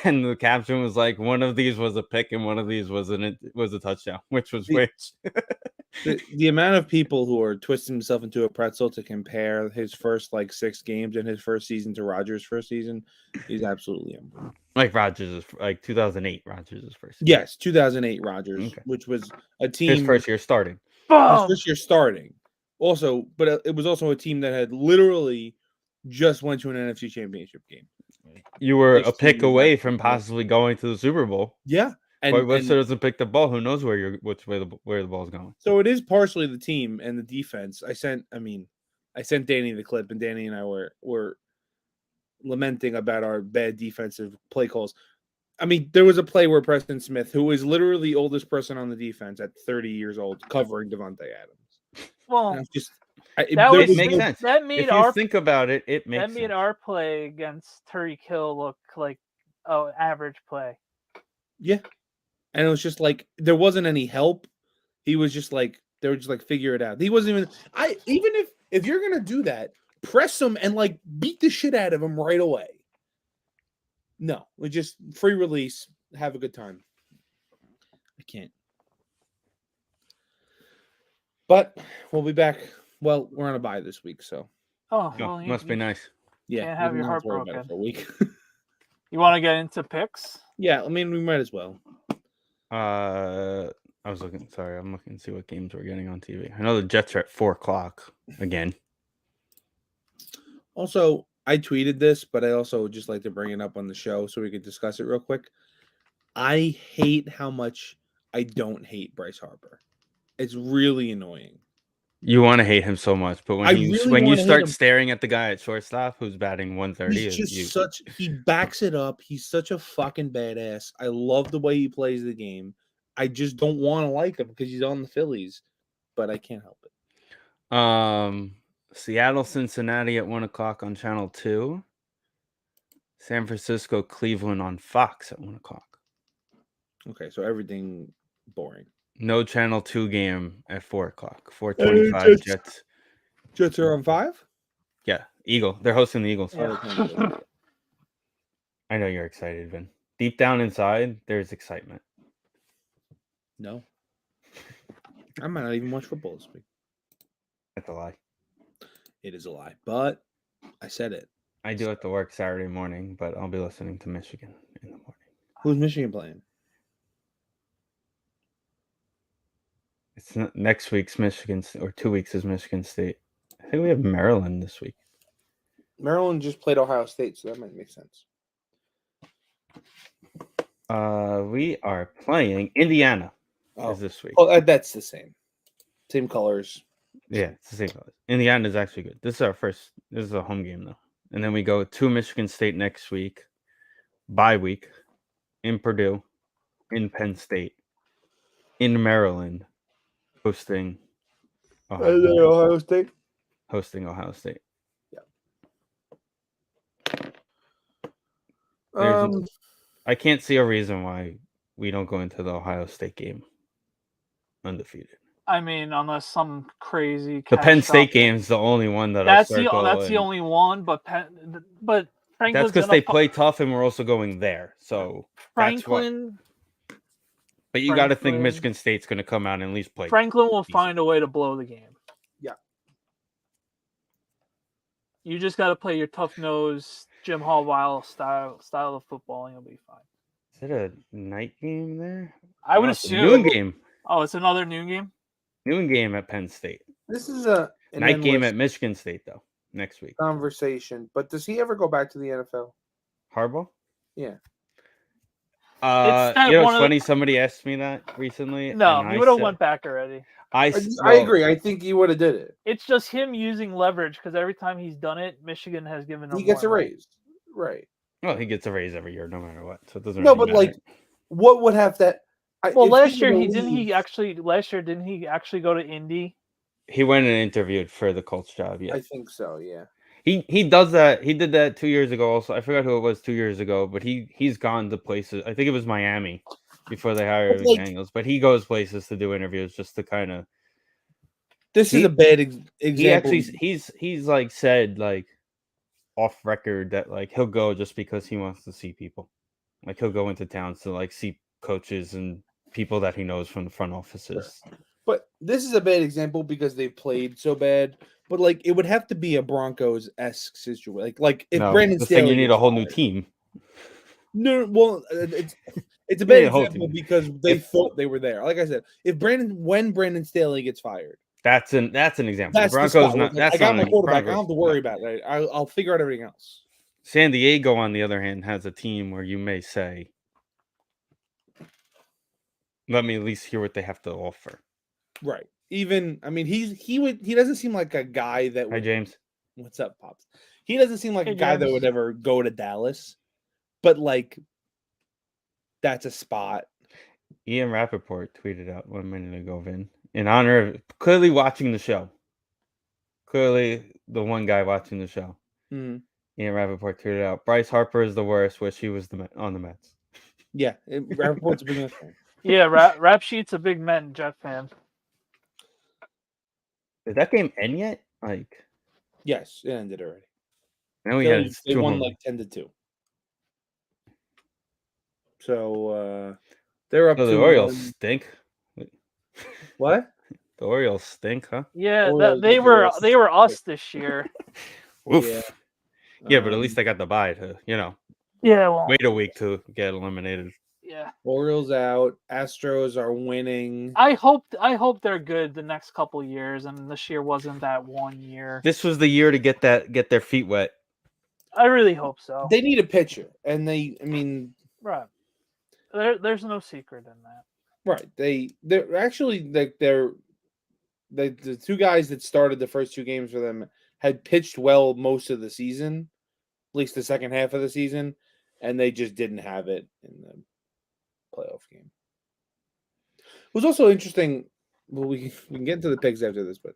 [SPEAKER 1] And the caption was like, one of these was a pick and one of these was a touchdown. Which was which?
[SPEAKER 2] The amount of people who are twisting himself into a pretzel to compare his first like 6 games in his first season to Rodgers' first season is absolutely unbelievable.
[SPEAKER 1] Like Rodgers, like 2008, Rodgers' first season.
[SPEAKER 2] Yes, 2008 Rodgers,
[SPEAKER 1] Okay.
[SPEAKER 2] which was a team
[SPEAKER 1] His first year starting.
[SPEAKER 2] his
[SPEAKER 3] Boom!
[SPEAKER 2] first year starting. Also, but it was also a team that had literally just went to an NFC Championship game.
[SPEAKER 1] You were
[SPEAKER 2] This
[SPEAKER 1] a pick
[SPEAKER 2] team is
[SPEAKER 1] away from
[SPEAKER 2] absolutely-
[SPEAKER 1] possibly going to the Super Bowl.
[SPEAKER 2] Yeah,
[SPEAKER 1] But
[SPEAKER 2] and
[SPEAKER 1] Webster doesn't pick the ball. Who knows where the ball's going?
[SPEAKER 2] so it is partially the team and the defense. I sent Danny the clip, and Danny and I were lamenting about our bad defensive play calls. I mean, there was a play where Preston Smith, who is literally the oldest person on the defense at 30 years old, covering Devontae Adams.
[SPEAKER 3] Well,
[SPEAKER 2] And I'm just
[SPEAKER 3] that
[SPEAKER 2] there
[SPEAKER 3] was
[SPEAKER 1] It makes
[SPEAKER 2] no-
[SPEAKER 1] sense.
[SPEAKER 3] that made
[SPEAKER 1] If you
[SPEAKER 3] our
[SPEAKER 1] think about it, it makes
[SPEAKER 3] that made
[SPEAKER 1] sense.
[SPEAKER 3] our play against Tyreek Hill look like average play.
[SPEAKER 2] Yeah. And it was just like there wasn't any help. He was just like they were just like figure it out. He wasn't even if you're gonna do that, press him and like beat the shit out of him right away. No, we just free release, have a good time. I can't. But we'll be back. Well, we're on a bye this week, so
[SPEAKER 3] Oh,
[SPEAKER 1] Oh,
[SPEAKER 3] well,
[SPEAKER 1] must be nice.
[SPEAKER 2] yeah.
[SPEAKER 3] Can't have
[SPEAKER 2] we
[SPEAKER 3] your
[SPEAKER 2] don't
[SPEAKER 3] heart
[SPEAKER 2] to worry about it
[SPEAKER 3] broken.
[SPEAKER 2] for a week.
[SPEAKER 3] You want to get into picks?
[SPEAKER 2] Yeah, I mean we might as well.
[SPEAKER 1] I'm looking to see what games we're getting on TV. I know the Jets are at 4:00 again.
[SPEAKER 2] Also, I tweeted this, but I also would just like to bring it up on the show so we could discuss it real quick. I hate how much I don't hate Bryce Harper. It's really annoying.
[SPEAKER 1] You want to hate him so much, but
[SPEAKER 2] I
[SPEAKER 1] when you
[SPEAKER 2] really
[SPEAKER 1] when you
[SPEAKER 2] wanna hate
[SPEAKER 1] start
[SPEAKER 2] him.
[SPEAKER 1] staring at the guy at shortstop who's batting 130,
[SPEAKER 2] He's just he backs it up. He's such a fucking badass. I love the way he plays the game. I just don't want to like him because he's on the Phillies, but I can't help it.
[SPEAKER 1] Seattle, Cincinnati at 1:00 on Channel 2. San Francisco, Cleveland on Fox at 1:00.
[SPEAKER 2] Okay, so everything boring.
[SPEAKER 1] No Channel 2 game at 4:00. 4:25 Jets.
[SPEAKER 2] Jets are on 5?
[SPEAKER 1] Yeah, Eagle. They're hosting the Eagles.
[SPEAKER 3] Yeah.
[SPEAKER 1] I know you're excited, Vin. Deep down inside, there's excitement.
[SPEAKER 2] No. I might not even watch football this week.
[SPEAKER 1] That's a lie.
[SPEAKER 2] It is a lie, but I said it.
[SPEAKER 1] I do have to work Saturday morning, but I'll be listening to Michigan in the morning.
[SPEAKER 2] Who's Michigan playing?
[SPEAKER 1] It's not next week's Michigan or 2 weeks is Michigan State. I think we have Maryland this week.
[SPEAKER 2] Maryland just played Ohio State, so that might make sense.
[SPEAKER 1] We are playing Indiana is this week.
[SPEAKER 2] Oh, that's the same. Same colors.
[SPEAKER 1] Yeah, it's the same colors. Indiana is actually good. This is a home game though. And then we go to Michigan State next week, bye week, in Purdue, in Penn State, in Maryland, hosting
[SPEAKER 2] Ohio State.
[SPEAKER 1] hosting Ohio State.
[SPEAKER 2] Yeah.
[SPEAKER 1] I can't see a reason why we don't go into the Ohio State game undefeated.
[SPEAKER 3] I mean, unless some crazy.
[SPEAKER 1] The Penn State
[SPEAKER 3] catastrophic-
[SPEAKER 1] game is the only one that
[SPEAKER 3] That's
[SPEAKER 1] I circle.
[SPEAKER 3] the only one, but Franklin's
[SPEAKER 1] That's because they play tough, and we're also going there. So that's what.
[SPEAKER 3] Franklin.
[SPEAKER 1] But you got to think
[SPEAKER 3] Franklin-
[SPEAKER 1] Michigan State's going to come out and at least play.
[SPEAKER 3] Franklin will
[SPEAKER 1] decent.
[SPEAKER 3] find a way to blow the game.
[SPEAKER 2] Yeah.
[SPEAKER 3] You just got to play your tough nose Jim Harbaugh style of football, and you'll be fine.
[SPEAKER 1] Is it a night game there?
[SPEAKER 3] I would
[SPEAKER 1] No, it's a
[SPEAKER 3] assume.
[SPEAKER 1] noon game.
[SPEAKER 3] Oh, it's another noon game.
[SPEAKER 1] Noon game at Penn State.
[SPEAKER 2] This is a
[SPEAKER 1] Night game at Michigan State though. Next week.
[SPEAKER 2] conversation. But does he ever go back to the NFL?
[SPEAKER 1] Harbaugh.
[SPEAKER 2] Yeah.
[SPEAKER 3] It's that
[SPEAKER 1] You know,
[SPEAKER 3] one
[SPEAKER 1] it's
[SPEAKER 3] of the-
[SPEAKER 1] funny. Somebody asked me that recently.
[SPEAKER 3] No,
[SPEAKER 1] and
[SPEAKER 3] he
[SPEAKER 1] I
[SPEAKER 3] would have
[SPEAKER 1] said-
[SPEAKER 3] went back already.
[SPEAKER 2] I
[SPEAKER 1] well,
[SPEAKER 2] agree. I think he would have did it.
[SPEAKER 3] It's just him using leverage because every time he's done it, Michigan has given him.
[SPEAKER 2] He gets a
[SPEAKER 3] more.
[SPEAKER 2] raise. Right.
[SPEAKER 1] Well, he gets a raise every year, no matter what. So it doesn't.
[SPEAKER 2] No,
[SPEAKER 1] really
[SPEAKER 2] but like,
[SPEAKER 1] matter.
[SPEAKER 2] what would have that?
[SPEAKER 3] Well,
[SPEAKER 2] if
[SPEAKER 3] last year
[SPEAKER 2] were
[SPEAKER 3] he
[SPEAKER 2] to
[SPEAKER 3] didn't.
[SPEAKER 2] leave,
[SPEAKER 3] Didn't he actually go to Indy?
[SPEAKER 1] He went and interviewed for the Colts job. Yeah,
[SPEAKER 2] I think so. Yeah.
[SPEAKER 1] he does that. He did that 2 years ago. Also, I forgot who it was 2 years ago, but he's gone to places. I think it was Miami before they hired
[SPEAKER 2] But, like-
[SPEAKER 1] McDaniels. But he goes places to do interviews just to kind of.
[SPEAKER 2] This is
[SPEAKER 1] He-
[SPEAKER 2] a bad example.
[SPEAKER 1] He actually he's like said like off record that like he'll go just because he wants to see people Like he'll go into towns to like see coaches and people that he knows from the front offices.
[SPEAKER 2] But this is a bad example because they've played so bad. But like, it would have to be a Broncos-esque situation. Like if
[SPEAKER 1] No,
[SPEAKER 2] Brandon
[SPEAKER 1] the thing you
[SPEAKER 2] Staley
[SPEAKER 1] need
[SPEAKER 2] gets
[SPEAKER 1] a whole new
[SPEAKER 2] fired.
[SPEAKER 1] team.
[SPEAKER 2] No, well, it's a
[SPEAKER 1] You
[SPEAKER 2] bad
[SPEAKER 1] need a whole
[SPEAKER 2] example
[SPEAKER 1] team.
[SPEAKER 2] because they
[SPEAKER 1] If-
[SPEAKER 2] thought they were there. Like I said, when Brandon Staley gets fired,
[SPEAKER 1] That's an example.
[SPEAKER 2] that's
[SPEAKER 1] The
[SPEAKER 2] the
[SPEAKER 1] Broncos
[SPEAKER 2] spot.
[SPEAKER 1] not.
[SPEAKER 2] Like,
[SPEAKER 1] That's
[SPEAKER 2] I got
[SPEAKER 1] not
[SPEAKER 2] my
[SPEAKER 1] a
[SPEAKER 2] quarterback. I
[SPEAKER 1] Broncos.
[SPEAKER 2] don't have to worry about it. I'll figure out everything else.
[SPEAKER 1] San Diego, on the other hand, has a team where you may say, "Let me at least hear what they have to offer."
[SPEAKER 2] Right. Even I mean, he doesn't seem like a guy that
[SPEAKER 1] Hi,
[SPEAKER 2] would.
[SPEAKER 1] James.
[SPEAKER 2] What's up, pops? He doesn't seem like
[SPEAKER 3] Hey,
[SPEAKER 2] a guy that
[SPEAKER 3] James.
[SPEAKER 2] would ever go to Dallas, but like, that's a spot.
[SPEAKER 1] Ian Rappaport tweeted out 1 minute ago, Vin, in honor of clearly watching the show. Clearly, the one guy watching the show.
[SPEAKER 2] Mhm.
[SPEAKER 1] Ian Rappaport tweeted out, "Bryce Harper is the worst. Wish he was on the Mets."
[SPEAKER 2] Yeah, Rappaport's a big Mets fan.
[SPEAKER 3] Yeah, Rap Sheet's a big Met and Jet fan.
[SPEAKER 1] Did that game end yet? Like,
[SPEAKER 2] Yes, it ended already.
[SPEAKER 1] now we had
[SPEAKER 2] Phillies, they
[SPEAKER 1] two
[SPEAKER 2] won
[SPEAKER 1] home.
[SPEAKER 2] like 10-2. So they're up
[SPEAKER 1] Oh, the
[SPEAKER 2] to
[SPEAKER 1] Orioles stink.
[SPEAKER 2] what?
[SPEAKER 1] The Orioles stink, huh?
[SPEAKER 3] Yeah,
[SPEAKER 2] Orioles,
[SPEAKER 3] they were
[SPEAKER 2] yes.
[SPEAKER 3] they were us this year.
[SPEAKER 1] Oof.
[SPEAKER 2] Yeah.
[SPEAKER 1] Yeah, but at least they got the bye to,
[SPEAKER 3] Yeah, well,
[SPEAKER 1] wait a week to get eliminated.
[SPEAKER 3] yeah.
[SPEAKER 2] Orioles out. Astros are winning.
[SPEAKER 3] I hope they're good the next couple years, and this year wasn't that one year.
[SPEAKER 1] This was the year to get their feet wet.
[SPEAKER 3] I really hope so.
[SPEAKER 2] They need a pitcher, and I mean,
[SPEAKER 3] Right. There's no secret in that.
[SPEAKER 2] right? They're actually like the two guys that started the first two games for them had pitched well most of the season, at least the second half of the season, and they just didn't have it in the playoff game. It was also interesting. Well, we can get into the picks after this, but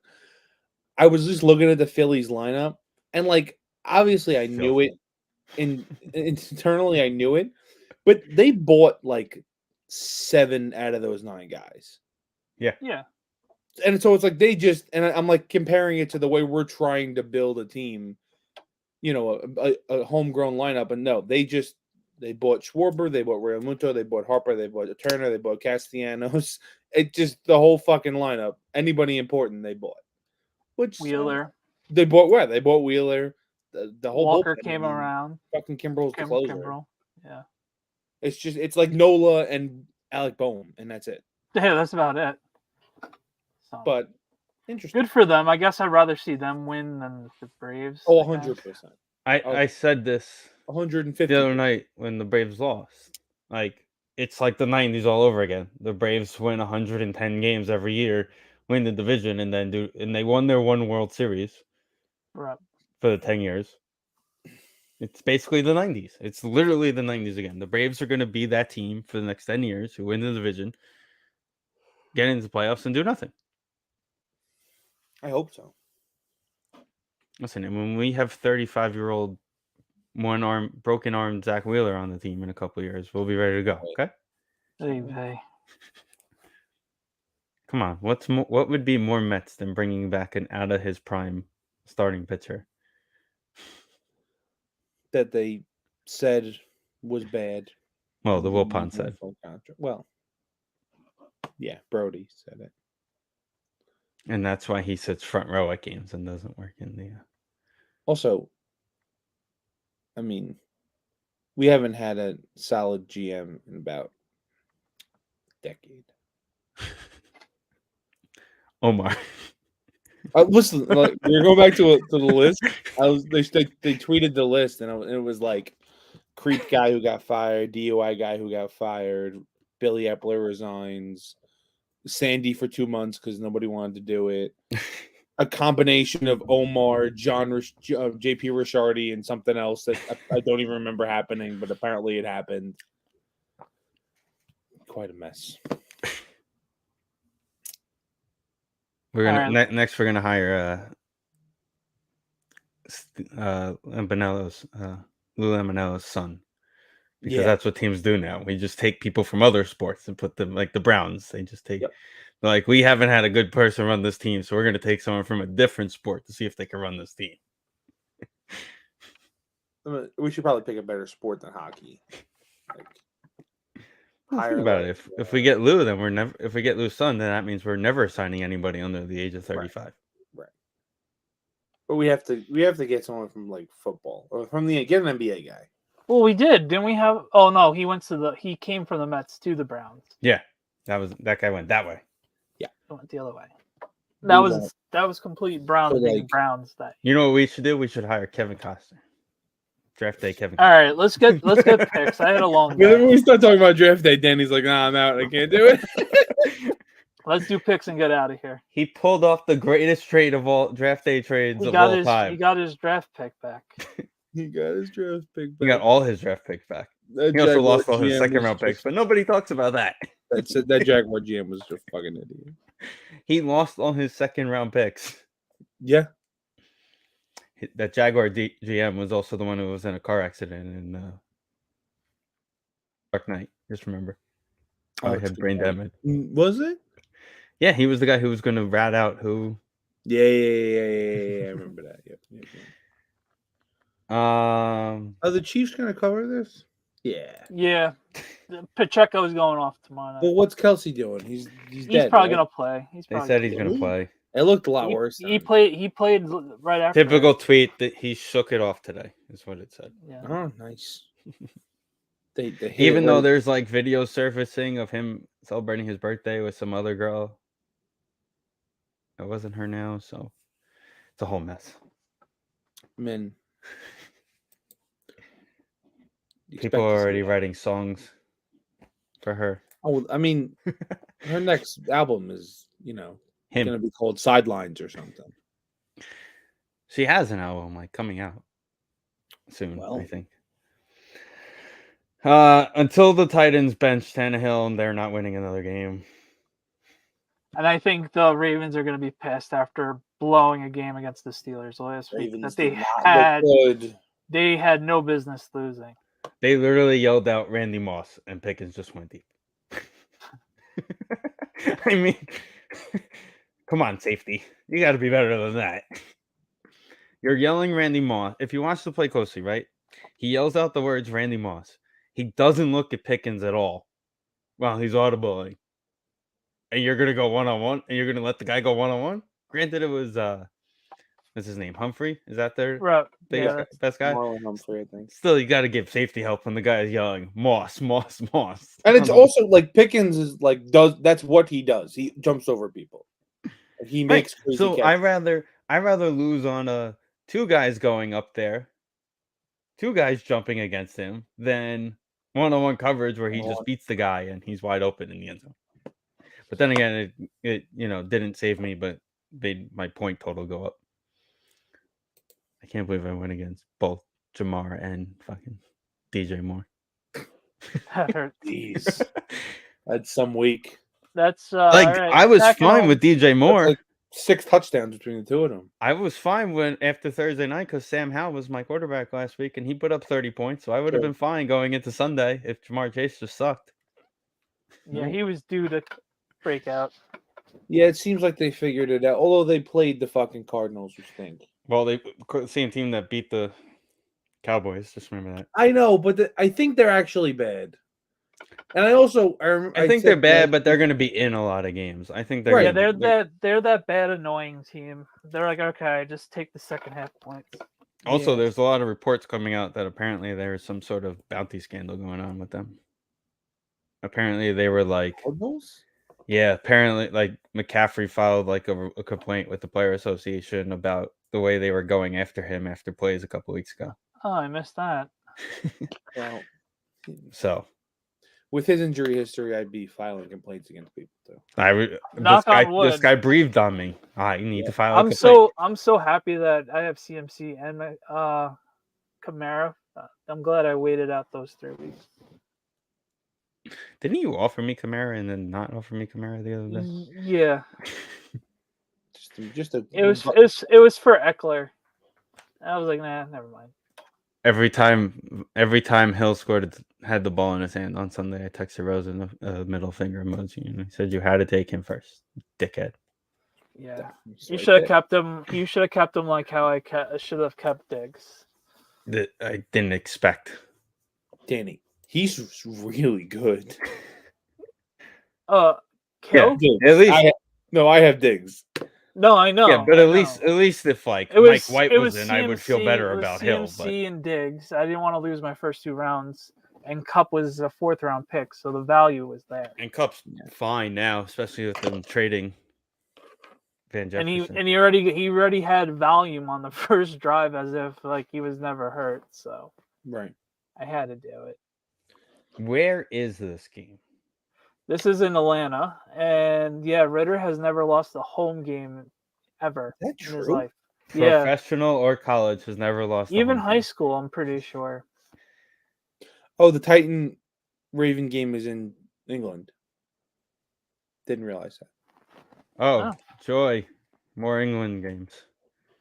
[SPEAKER 2] I was just looking at the Phillies lineup, and like obviously I knew it, internally I knew it, but they bought like 7 out of those 9 guys.
[SPEAKER 3] Yeah.
[SPEAKER 2] And so it's like I'm like comparing it to the way we're trying to build a team, a homegrown lineup. And no, they bought Schwarber, they bought Real Muto, they bought Harper, they bought Turner, they bought Castellanos. It just the whole fucking lineup. Anybody important they bought. Which
[SPEAKER 3] Wheeler.
[SPEAKER 2] They bought where? They bought Wheeler. The whole
[SPEAKER 3] Walker
[SPEAKER 2] bullpen,
[SPEAKER 3] came around.
[SPEAKER 2] Fucking Kimbrel's the closer.
[SPEAKER 3] Kimbrel. Yeah.
[SPEAKER 2] It's like Nola and Alec Boehm, and that's it.
[SPEAKER 3] Yeah, that's about it. So,
[SPEAKER 2] But interesting.
[SPEAKER 3] good for them. I guess I'd rather see them win than the Braves.
[SPEAKER 2] Oh,
[SPEAKER 3] I guess.
[SPEAKER 2] 100%.
[SPEAKER 1] I said this
[SPEAKER 2] 150.
[SPEAKER 1] the other night when the Braves lost. Like, it's like the 90s all over again. The Braves win 110 games every year, win the division, and they won their one World Series
[SPEAKER 3] Right.
[SPEAKER 1] for the 10 years. It's basically the 90s. It's literally the 90s again. The Braves are going to be that team for the next 10 years who win the division, get into the playoffs, and do nothing.
[SPEAKER 2] I hope so.
[SPEAKER 1] Listen, and when we have 35-year-old broken arm Zach Wheeler on the team in a couple of years, we'll be ready to go. Okay.
[SPEAKER 3] Hey.
[SPEAKER 1] Come on, what would be more Mets than bringing back an out of his prime starting pitcher?
[SPEAKER 2] That they said was bad.
[SPEAKER 1] Well, the Wilpon said.
[SPEAKER 2] Well, yeah, Brody said it.
[SPEAKER 1] And that's why he sits front row at games and doesn't work in the.
[SPEAKER 2] Also, I mean, we haven't had a solid GM in about a decade.
[SPEAKER 1] Omar.
[SPEAKER 2] Listen, like, we're going back to the list. They tweeted the list, and it was like creep guy who got fired, DUI guy who got fired, Billy Epler resigns, Sandy for 2 months because nobody wanted to do it. A combination of Omar, JP Ricciardi, and something else that I don't even remember happening, but apparently it happened. Quite a mess.
[SPEAKER 1] We're gonna next. We're gonna hire Lou Lamaniello's son, because that's what teams do now. We just take people from other sports and put them, like the Browns. They just take, like, we haven't had a good person run this team, so we're gonna take someone from a different sport to see if they can run this team.
[SPEAKER 2] We should probably pick a better sport than hockey.
[SPEAKER 1] Well,
[SPEAKER 2] higher
[SPEAKER 1] think about
[SPEAKER 2] level,
[SPEAKER 1] it. If we get Lou, then we're never. If we get Lou's son, then that means we're never signing anybody under the age of 35.
[SPEAKER 2] Right. But we have to get someone from like football or from get an NBA guy.
[SPEAKER 3] Well, we did, didn't we? Have? Oh no, he came from the Mets to the Browns.
[SPEAKER 1] Yeah, that guy went that way.
[SPEAKER 3] It went the other way.
[SPEAKER 2] We
[SPEAKER 3] That was complete Browns
[SPEAKER 2] So,
[SPEAKER 3] being
[SPEAKER 2] like-
[SPEAKER 3] Browns. That.
[SPEAKER 1] You know what we should do? We should hire Kevin Costner. Draft day, Kevin.
[SPEAKER 3] All
[SPEAKER 1] Costner.
[SPEAKER 3] right, let's get picks. I had a long
[SPEAKER 2] When
[SPEAKER 3] day.
[SPEAKER 2] we start talking about draft day, Danny's like, "Nah, I'm out. I can't do it."
[SPEAKER 3] Let's do picks and get out of here.
[SPEAKER 1] He pulled off the greatest trade of all draft day trades of all time.
[SPEAKER 3] He got his draft pick back.
[SPEAKER 2] He got his draft pick.
[SPEAKER 1] He got all his draft picks back.
[SPEAKER 2] That
[SPEAKER 1] He also
[SPEAKER 2] Jaguar
[SPEAKER 1] lost all his
[SPEAKER 2] GM
[SPEAKER 1] second
[SPEAKER 2] was
[SPEAKER 1] round
[SPEAKER 2] just-
[SPEAKER 1] picks, but nobody talks about that.
[SPEAKER 2] That Jaguar GM was just fucking idiot.
[SPEAKER 1] He lost all his second round picks.
[SPEAKER 2] Yeah.
[SPEAKER 1] That Jaguar GM was also the one who was in a car accident in Dark Knight. Just remember. Oh, he had brain damage.
[SPEAKER 2] Was it?
[SPEAKER 1] Yeah, he was the guy who was going to rat out who.
[SPEAKER 2] Yeah. I remember that. Yep. Are the Chiefs going to cover this? Yeah.
[SPEAKER 3] Yeah, Pacheco's going off tomorrow night.
[SPEAKER 2] Well, what's Kelsey doing? He's dead,
[SPEAKER 3] probably
[SPEAKER 2] right?
[SPEAKER 3] gonna play.
[SPEAKER 1] They said he's going to play.
[SPEAKER 2] It looked a lot worse.
[SPEAKER 3] He played right after.
[SPEAKER 1] Typical tweet that he shook it off today is what it said.
[SPEAKER 3] Yeah.
[SPEAKER 2] Oh, nice. They hit
[SPEAKER 1] Even
[SPEAKER 2] it
[SPEAKER 1] though
[SPEAKER 2] right-
[SPEAKER 1] there's like videos surfacing of him celebrating his birthday with some other girl. It wasn't her now, so it's a whole mess.
[SPEAKER 2] Men.
[SPEAKER 1] People are already writing songs for her.
[SPEAKER 2] Oh, I mean, her next album is, going
[SPEAKER 1] Him.
[SPEAKER 2] to be called Sidelines or something.
[SPEAKER 1] She has an album like coming out soon,
[SPEAKER 2] Well.
[SPEAKER 1] I think. Until the Titans bench Tannehill and they're not winning another game.
[SPEAKER 3] And I think the Ravens are going to be pissed after blowing a game against the Steelers last week
[SPEAKER 2] Ravens
[SPEAKER 3] that
[SPEAKER 2] did not look good.
[SPEAKER 3] they had no business losing.
[SPEAKER 1] They literally yelled out Randy Moss and Pickens just went deep. I mean, come on, safety. You got to be better than that. You're yelling Randy Moss. If you watch the play closely, right? He yells out the words Randy Moss. He doesn't look at Pickens at all while he's audibling. And you're going to go one-on-one? And you're going to let the guy go one-on-one? Granted, it was, what's his name? Humphrey? Is that their
[SPEAKER 3] Right.
[SPEAKER 1] best guy?
[SPEAKER 2] Marlon Humphrey, I think.
[SPEAKER 1] Still, you got to give safety help when the guy is yelling Moss, Moss, Moss.
[SPEAKER 2] And it's also like Pickens is like that's what he does. He jumps over people. He makes crazy
[SPEAKER 1] So
[SPEAKER 2] catches.
[SPEAKER 1] I rather lose on two guys going up there, two guys jumping against him, than one-on-one coverage where he just beats the guy and he's wide open in the end zone. But then again, it didn't save me, but made my point total go up. I can't believe I went against both Jamar and fucking DJ Moore.
[SPEAKER 3] That hurt.
[SPEAKER 2] Jeez. That's some week.
[SPEAKER 3] That's
[SPEAKER 1] Like
[SPEAKER 3] all right.
[SPEAKER 1] I was
[SPEAKER 3] Back
[SPEAKER 1] fine
[SPEAKER 3] on.
[SPEAKER 1] with DJ Moore.
[SPEAKER 2] That's like 6 touchdowns between the two of them.
[SPEAKER 1] I was fine after Thursday night because Sam Howell was my quarterback last week and he put up 30 points. So I would have
[SPEAKER 2] Sure.
[SPEAKER 1] been fine going into Sunday if Jamar Chase just sucked.
[SPEAKER 3] Yeah, he was due to break out.
[SPEAKER 2] Yeah, it seems like they figured it out. Although they played the fucking Cardinals, who stink.
[SPEAKER 1] Well, they same team that beat the Cowboys. Just remember that.
[SPEAKER 2] I know, but I think they're actually bad. And I
[SPEAKER 1] think they're bad, but they're going to be in a lot of games. I think they're
[SPEAKER 2] Right.
[SPEAKER 3] Yeah, they're that bad annoying team. They're like, okay, just take the second half points.
[SPEAKER 1] Also,
[SPEAKER 2] Yeah.
[SPEAKER 1] there's a lot of reports coming out that apparently there is some sort of bounty scandal going on with them. Apparently, they were like,
[SPEAKER 2] Cardinals?
[SPEAKER 1] yeah, apparently, like McCaffrey filed like a complaint with the Player Association about the way they were going after him after plays a couple weeks ago.
[SPEAKER 3] Oh, I missed that.
[SPEAKER 2] Well,
[SPEAKER 1] So
[SPEAKER 2] with his injury history, I'd be filing complaints against people too.
[SPEAKER 3] Knock on wood.
[SPEAKER 1] This guy breathed on me. I need to file. A
[SPEAKER 3] I'm
[SPEAKER 1] complaint.
[SPEAKER 3] I'm so happy that I have CMC and my Kamara. I'm glad I waited out those 3 weeks.
[SPEAKER 1] Didn't you offer me Kamara and then not offer me Kamara the other day?
[SPEAKER 3] Yeah,
[SPEAKER 2] Just a.
[SPEAKER 3] it was for Eckler. I was like, nah, never mind.
[SPEAKER 1] Every time Hill had the ball in his hand on Sunday, I texted Rosen a middle finger emoji and he said you had to take him first, dickhead.
[SPEAKER 3] Yeah, you should have kept him. You should have kept him like how I should have kept Diggs.
[SPEAKER 1] That I didn't expect.
[SPEAKER 2] Danny. He's really good.
[SPEAKER 3] Kill?
[SPEAKER 1] Yeah, at least
[SPEAKER 2] I have Diggs.
[SPEAKER 3] No, I know.
[SPEAKER 1] yeah, but
[SPEAKER 3] I
[SPEAKER 1] at
[SPEAKER 3] know.
[SPEAKER 1] least if like
[SPEAKER 3] It
[SPEAKER 1] Mike
[SPEAKER 3] was
[SPEAKER 1] White
[SPEAKER 3] it
[SPEAKER 1] was
[SPEAKER 3] was
[SPEAKER 1] in, I would feel
[SPEAKER 3] CMC
[SPEAKER 1] better
[SPEAKER 3] it was
[SPEAKER 1] about Hill. But
[SPEAKER 3] CMC and Diggs. I didn't want to lose my first 2 rounds, and Cup was a 4th round pick, so the value was there.
[SPEAKER 1] and Cup's fine now, especially with them trading Van
[SPEAKER 3] And
[SPEAKER 1] Jefferson.
[SPEAKER 3] he already had volume on the first drive as if like he was never hurt. So
[SPEAKER 2] Right.
[SPEAKER 3] I had to do it.
[SPEAKER 1] Where is this game?
[SPEAKER 3] This is in Atlanta, and yeah, Ritter has never lost a home game ever
[SPEAKER 2] Is that
[SPEAKER 3] in his
[SPEAKER 2] true?
[SPEAKER 3] life. Yeah,
[SPEAKER 1] Professional or college has never lost.
[SPEAKER 3] even
[SPEAKER 1] a home
[SPEAKER 3] high
[SPEAKER 1] game.
[SPEAKER 3] school, I'm pretty sure.
[SPEAKER 2] Oh, the Titan Raven game is in England. Didn't realize that.
[SPEAKER 1] Oh, joy! More England games.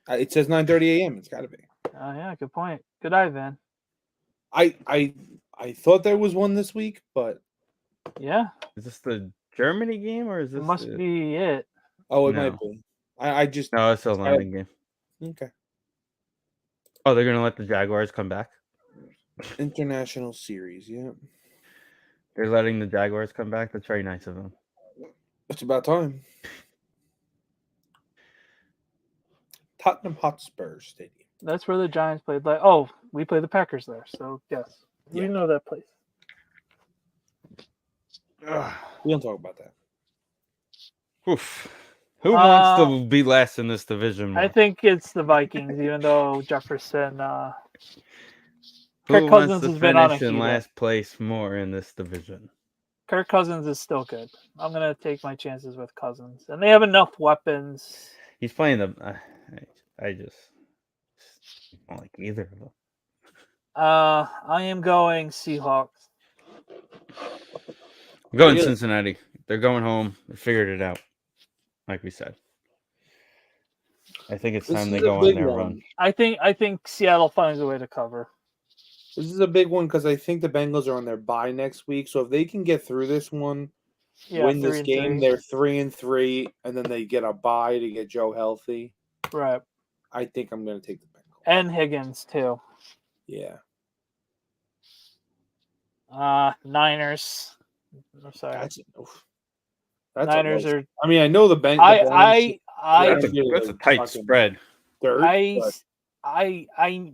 [SPEAKER 2] It says 9:30 a.m. It's got to be.
[SPEAKER 3] Oh yeah, good point. Good eye, Van.
[SPEAKER 2] I thought there was one this week, but
[SPEAKER 3] Yeah,
[SPEAKER 1] Is this the Germany game or is
[SPEAKER 3] it
[SPEAKER 1] this?
[SPEAKER 3] must be it.
[SPEAKER 2] it
[SPEAKER 1] No.
[SPEAKER 2] might be. I just
[SPEAKER 1] No, it's a London game.
[SPEAKER 2] okay.
[SPEAKER 1] Oh, they're gonna let the Jaguars come back.
[SPEAKER 2] International series, yeah.
[SPEAKER 1] They're letting the Jaguars come back. That's very nice of them.
[SPEAKER 2] It's about time. Tottenham Hotspur Stadium.
[SPEAKER 3] That's where the Giants played. We play the Packers there, so yes, we
[SPEAKER 2] Yeah.
[SPEAKER 3] know that place.
[SPEAKER 2] We don't talk about that.
[SPEAKER 1] Oof. Who wants to be last in this division?
[SPEAKER 3] I think it's the Vikings, even though Jefferson.
[SPEAKER 1] Who
[SPEAKER 3] Kirk
[SPEAKER 1] wants
[SPEAKER 3] Cousins
[SPEAKER 1] to
[SPEAKER 3] has been on a
[SPEAKER 1] finish in
[SPEAKER 3] heater.
[SPEAKER 1] last place more in this division?
[SPEAKER 3] Kirk Cousins is still good. I'm gonna take my chances with Cousins, and they have enough weapons.
[SPEAKER 1] He's playing the. I just don't like either of them.
[SPEAKER 3] I am going Seahawks.
[SPEAKER 1] I'm going
[SPEAKER 2] Really?
[SPEAKER 1] Cincinnati. They're going home. They figured it out, like we said. I think it's
[SPEAKER 2] This
[SPEAKER 1] time
[SPEAKER 2] is
[SPEAKER 1] they
[SPEAKER 2] a
[SPEAKER 1] go on
[SPEAKER 2] big
[SPEAKER 1] their
[SPEAKER 2] one.
[SPEAKER 1] run.
[SPEAKER 3] I think Seattle finds a way to cover.
[SPEAKER 2] This is a big one because I think the Bengals are on their bye next week. So if they can get through this one, win this game,
[SPEAKER 3] 3-3.
[SPEAKER 2] they're 3-3, and then they get a bye to get Joe healthy.
[SPEAKER 3] Right.
[SPEAKER 2] I think I'm going to take the Bengals.
[SPEAKER 3] And Higgins too.
[SPEAKER 2] Yeah.
[SPEAKER 3] Niners. I'm sorry.
[SPEAKER 2] That's
[SPEAKER 3] Niners are.
[SPEAKER 2] I mean, I know the Bengals.
[SPEAKER 1] That's a tight spread.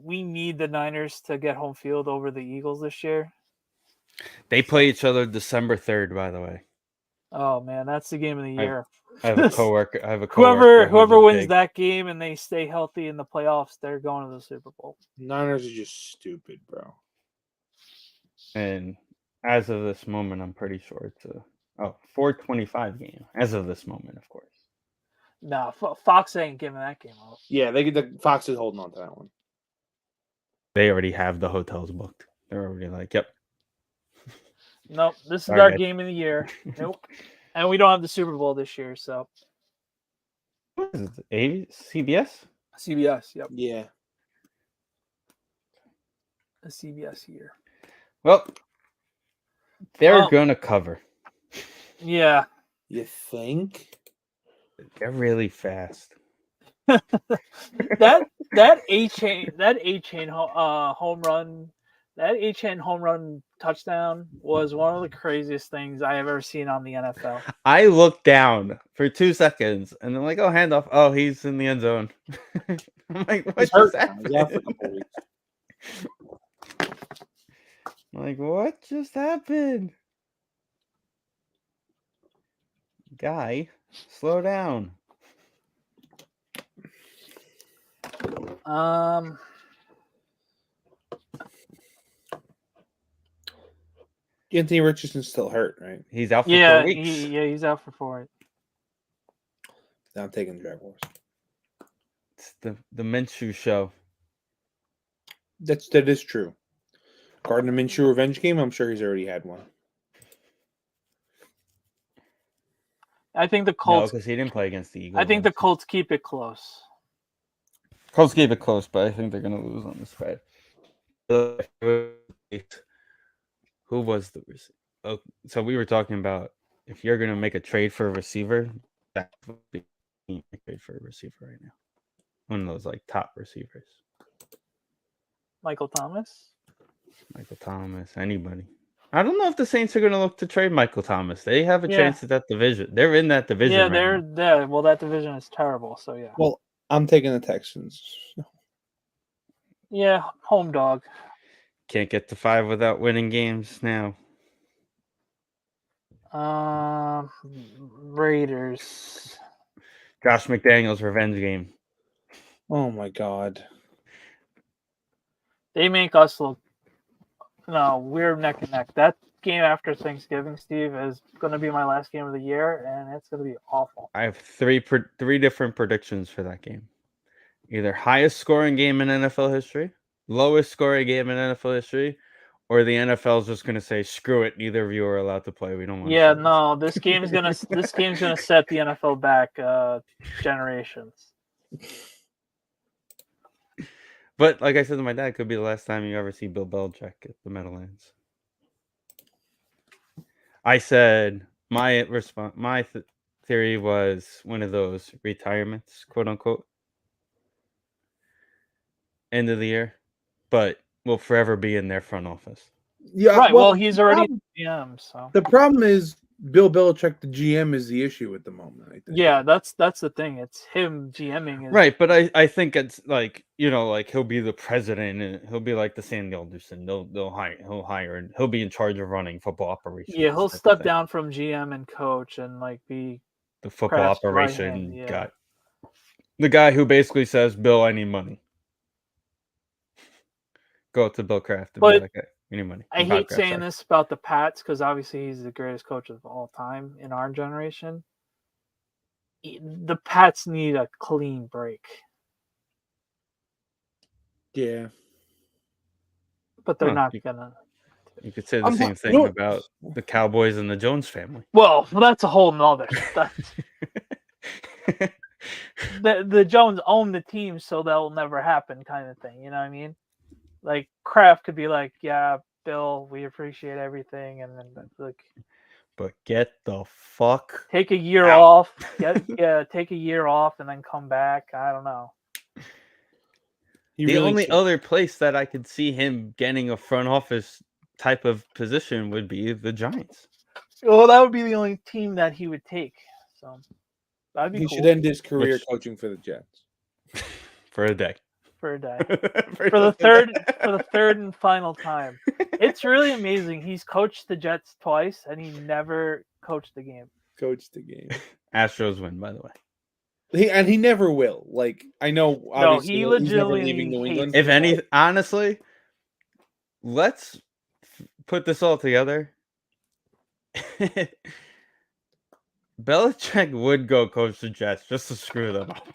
[SPEAKER 3] We need the Niners to get home field over the Eagles this year.
[SPEAKER 1] They play each other December 3rd, by the way.
[SPEAKER 3] Oh man, that's the game of the year.
[SPEAKER 1] I have a coworker.
[SPEAKER 3] Whoever wins that game and they stay healthy in the playoffs, they're going to the Super Bowl.
[SPEAKER 2] Niners are just stupid, bro.
[SPEAKER 1] And as of this moment, I'm pretty sure it's a 4:25 game. As of this moment, of course.
[SPEAKER 3] No, Fox ain't giving that game up.
[SPEAKER 2] Yeah, the Fox is holding on to that one.
[SPEAKER 1] They already have the hotels booked. They're already like, yep.
[SPEAKER 3] Nope, this is
[SPEAKER 1] Sorry,
[SPEAKER 3] our
[SPEAKER 1] guys.
[SPEAKER 3] game of the year. Nope. And we don't have the Super Bowl this year, so.
[SPEAKER 1] What is it? CBS?
[SPEAKER 3] CBS, yep.
[SPEAKER 2] Yeah.
[SPEAKER 3] A CBS year.
[SPEAKER 1] Well, they're gonna cover.
[SPEAKER 3] Yeah.
[SPEAKER 2] You think?
[SPEAKER 3] Mm-hmm.
[SPEAKER 1] They're really fast.
[SPEAKER 3] that A-chain home run. That A-chain home run touchdown was one of the craziest things I have ever seen on the NFL.
[SPEAKER 1] I looked down for 2 seconds and then like, oh, handoff. Oh, he's in the end zone. I'm like, what just happened?
[SPEAKER 2] He's out for a couple weeks.
[SPEAKER 1] Like, what just happened? Guy, slow down.
[SPEAKER 2] Anthony Richardson's still hurt, right?
[SPEAKER 1] He's out for 4 weeks.
[SPEAKER 3] He's out for 4 weeks.
[SPEAKER 2] Now I'm taking the Jaguars.
[SPEAKER 1] It's the Minshew show.
[SPEAKER 2] That is true. Gardner Minshew revenge game. I'm sure he's already had one.
[SPEAKER 3] I think the
[SPEAKER 1] No,
[SPEAKER 3] Colts.
[SPEAKER 1] because he didn't play against the Eagles.
[SPEAKER 3] I think the Colts keep it close.
[SPEAKER 1] Colts keep it close, but I think they're going to lose on the spread. Who was the receiver? Oh, so we were talking about if you're going to make a trade for a receiver, that would be a trade for a receiver right now. One of those like top receivers.
[SPEAKER 3] Michael Thomas,
[SPEAKER 1] anybody. I don't know if the Saints are going to look to trade Michael Thomas. They have a
[SPEAKER 3] Yeah.
[SPEAKER 1] chance at that division. They're in that division
[SPEAKER 3] Yeah,
[SPEAKER 1] right
[SPEAKER 3] they're
[SPEAKER 1] now.
[SPEAKER 3] there. Well, that division is terrible. So yeah.
[SPEAKER 2] Well, I'm taking the Texans.
[SPEAKER 3] Yeah, home dog.
[SPEAKER 1] Can't get to 5 without winning games now.
[SPEAKER 3] Raiders.
[SPEAKER 1] Josh McDaniels' revenge game.
[SPEAKER 2] Oh my God.
[SPEAKER 3] They make us look. No, we're neck and neck. That game after Thanksgiving, Steve, is going to be my last game of the year, and it's going to be awful.
[SPEAKER 1] I have three different predictions for that game. Either highest scoring game in NFL history, lowest scoring game in NFL history, or the NFL is just going to say, "Screw it, neither of you are allowed to play. We don't want."
[SPEAKER 3] Yeah,
[SPEAKER 1] to
[SPEAKER 3] no, this game's gonna set the NFL back generations.
[SPEAKER 1] But like I said to my dad, it could be the last time you ever see Bill Belichick at the Meadowlands. I said my theory was one of those retirements, quote unquote, end of the year, but will forever be in their front office.
[SPEAKER 2] Yeah,
[SPEAKER 3] Right. Well, he's already GM, so
[SPEAKER 2] the problem is Bill Belichick, the GM, is the issue at the moment. I think.
[SPEAKER 3] yeah, that's the thing. It's him GMing.
[SPEAKER 1] Right, but I think it's like, you know, like he'll be the president and he'll be like the Sandy Alderson. He'll hire and he'll be in charge of running football operations.
[SPEAKER 3] Yeah, he'll step down from GM and coach and like be
[SPEAKER 1] the football
[SPEAKER 3] Kraft's right
[SPEAKER 1] operation
[SPEAKER 3] hand, yeah.
[SPEAKER 1] guy. The guy who basically says, "Bill, I need money." Go up to Bill Kraft and be like, "Hey, we need money."
[SPEAKER 3] I hate saying this about the Pats because obviously he's the greatest coach of all time in our generation. The Pats need a clean break.
[SPEAKER 2] Yeah.
[SPEAKER 3] But they're not gonna.
[SPEAKER 1] You could say the same thing about the Cowboys and the Jones family.
[SPEAKER 3] Well, that's a whole nother. The Jones own the team, so that'll never happen, kind of thing. You know what I mean? Like Kraft could be like, "Yeah, Bill, we appreciate everything," and then like,
[SPEAKER 1] but get the fuck
[SPEAKER 3] take a year
[SPEAKER 1] out.
[SPEAKER 3] off. Take a year off and then come back. I don't know.
[SPEAKER 1] The only other place that I could see him getting a front office type of position would be the Giants.
[SPEAKER 3] Well, that would be the only team that he would take. So that'd be
[SPEAKER 2] he
[SPEAKER 3] cool.
[SPEAKER 2] should end his career coaching for the Jets.
[SPEAKER 1] For a day.
[SPEAKER 3] For a day. for the third and final time. It's really amazing. He's coached the Jets twice and he never coached the game.
[SPEAKER 1] Astros win, by the way.
[SPEAKER 2] He never will. Like, I know obviously
[SPEAKER 3] he legitimately
[SPEAKER 2] he's never leaving New England.
[SPEAKER 1] If any, honestly, let's put this all together. Belichick would go coach the Jets just to screw them up.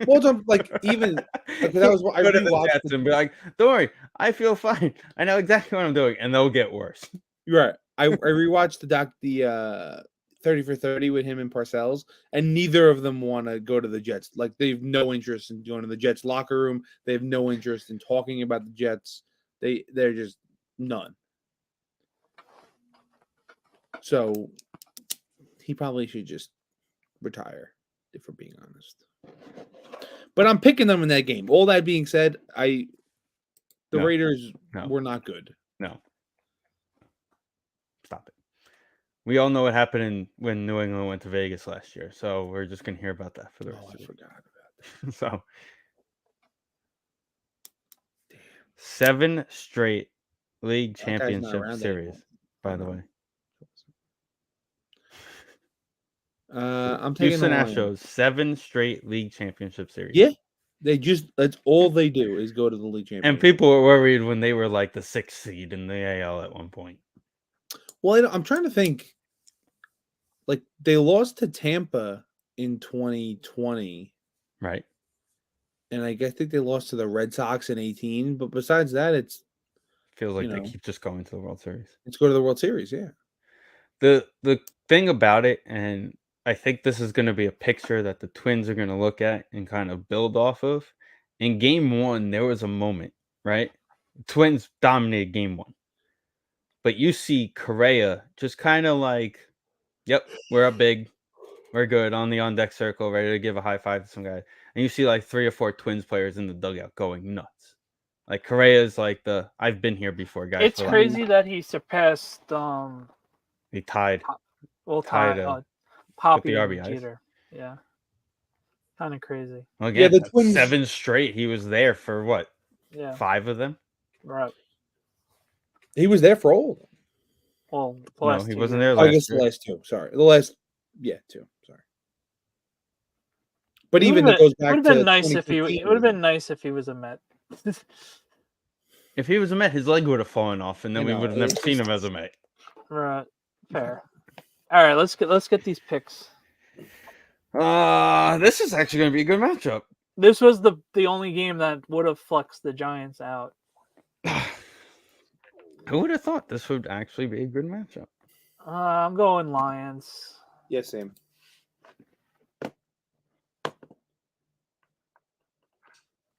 [SPEAKER 2] Well, like even like, that was what I
[SPEAKER 1] rewatched and be like, "Don't worry, I feel fine. I know exactly what I'm doing," and they'll get worse.
[SPEAKER 2] You're right. I rewatched the 30 for 30 with him and Parcells, and neither of them want to go to the Jets. Like, they have no interest in going to the Jets locker room. They have no interest in talking about the Jets. They're just none. So he probably should just retire, if we're being honest. But I'm picking them in that game. All that being said, the Raiders were not good.
[SPEAKER 1] No. Stop it. We all know what happened when New England went to Vegas last year, so we're just going to hear about that for the rest of the
[SPEAKER 2] forgot about that.
[SPEAKER 1] So, 7 straight league championship series, by the way.
[SPEAKER 2] I'm taking
[SPEAKER 1] Houston Astros, 7 straight league championship series.
[SPEAKER 2] Yeah, that's all they do is go to the league championship.
[SPEAKER 1] And people were worried when they were like the 6th seed in the AL at one point.
[SPEAKER 2] Well, I'm trying to think. Like, they lost to Tampa in 2020,
[SPEAKER 1] right?
[SPEAKER 2] And I think they lost to the Red Sox in 2018. But besides that,
[SPEAKER 1] feels like they keep just going to the World Series.
[SPEAKER 2] Let's go to the World Series, yeah.
[SPEAKER 1] The thing about it, and I think this is going to be a picture that the Twins are going to look at and kind of build off of. In Game 1, there was a moment, right? Twins dominated Game 1. But you see Correa just kind of like, yep, we're up big. We're good on the on-deck circle, ready to give a high five to some guy. And you see like 3 or 4 Twins players in the dugout going nuts. Like Correa's like the I've been here before guy.
[SPEAKER 3] It's
[SPEAKER 1] for like,
[SPEAKER 3] crazy that he surpassed
[SPEAKER 1] he tied
[SPEAKER 3] Poppy
[SPEAKER 1] the
[SPEAKER 3] and
[SPEAKER 1] RBIs.
[SPEAKER 3] Jeter. Yeah, kind of crazy.
[SPEAKER 1] Well, again,
[SPEAKER 2] the Twins-
[SPEAKER 1] 7 straight. He was there for what?
[SPEAKER 3] Yeah,
[SPEAKER 1] 5 of them?
[SPEAKER 3] right.
[SPEAKER 2] He was there for all of them.
[SPEAKER 3] Well, the
[SPEAKER 1] No,
[SPEAKER 3] last
[SPEAKER 1] he
[SPEAKER 3] 2
[SPEAKER 1] wasn't
[SPEAKER 3] years.
[SPEAKER 1] there
[SPEAKER 2] I guess the last 2. Sorry, the last 2. Sorry. But even that goes back
[SPEAKER 3] It would
[SPEAKER 2] to
[SPEAKER 3] have been nice if he.
[SPEAKER 2] 2015.
[SPEAKER 3] It would have been nice if he was a Met.
[SPEAKER 1] If he was a Met, his leg would have fallen off, and then we
[SPEAKER 2] know,
[SPEAKER 1] would have never
[SPEAKER 2] it's
[SPEAKER 1] seen
[SPEAKER 2] just-
[SPEAKER 1] him as a Met.
[SPEAKER 3] Right. Fair. All right, let's get these picks.
[SPEAKER 1] This is actually going to be a good matchup.
[SPEAKER 3] This was the only game that would have flexed the Giants out.
[SPEAKER 1] Who would have thought this would actually be a good matchup?
[SPEAKER 3] I'm going Lions.
[SPEAKER 2] Yeah, same.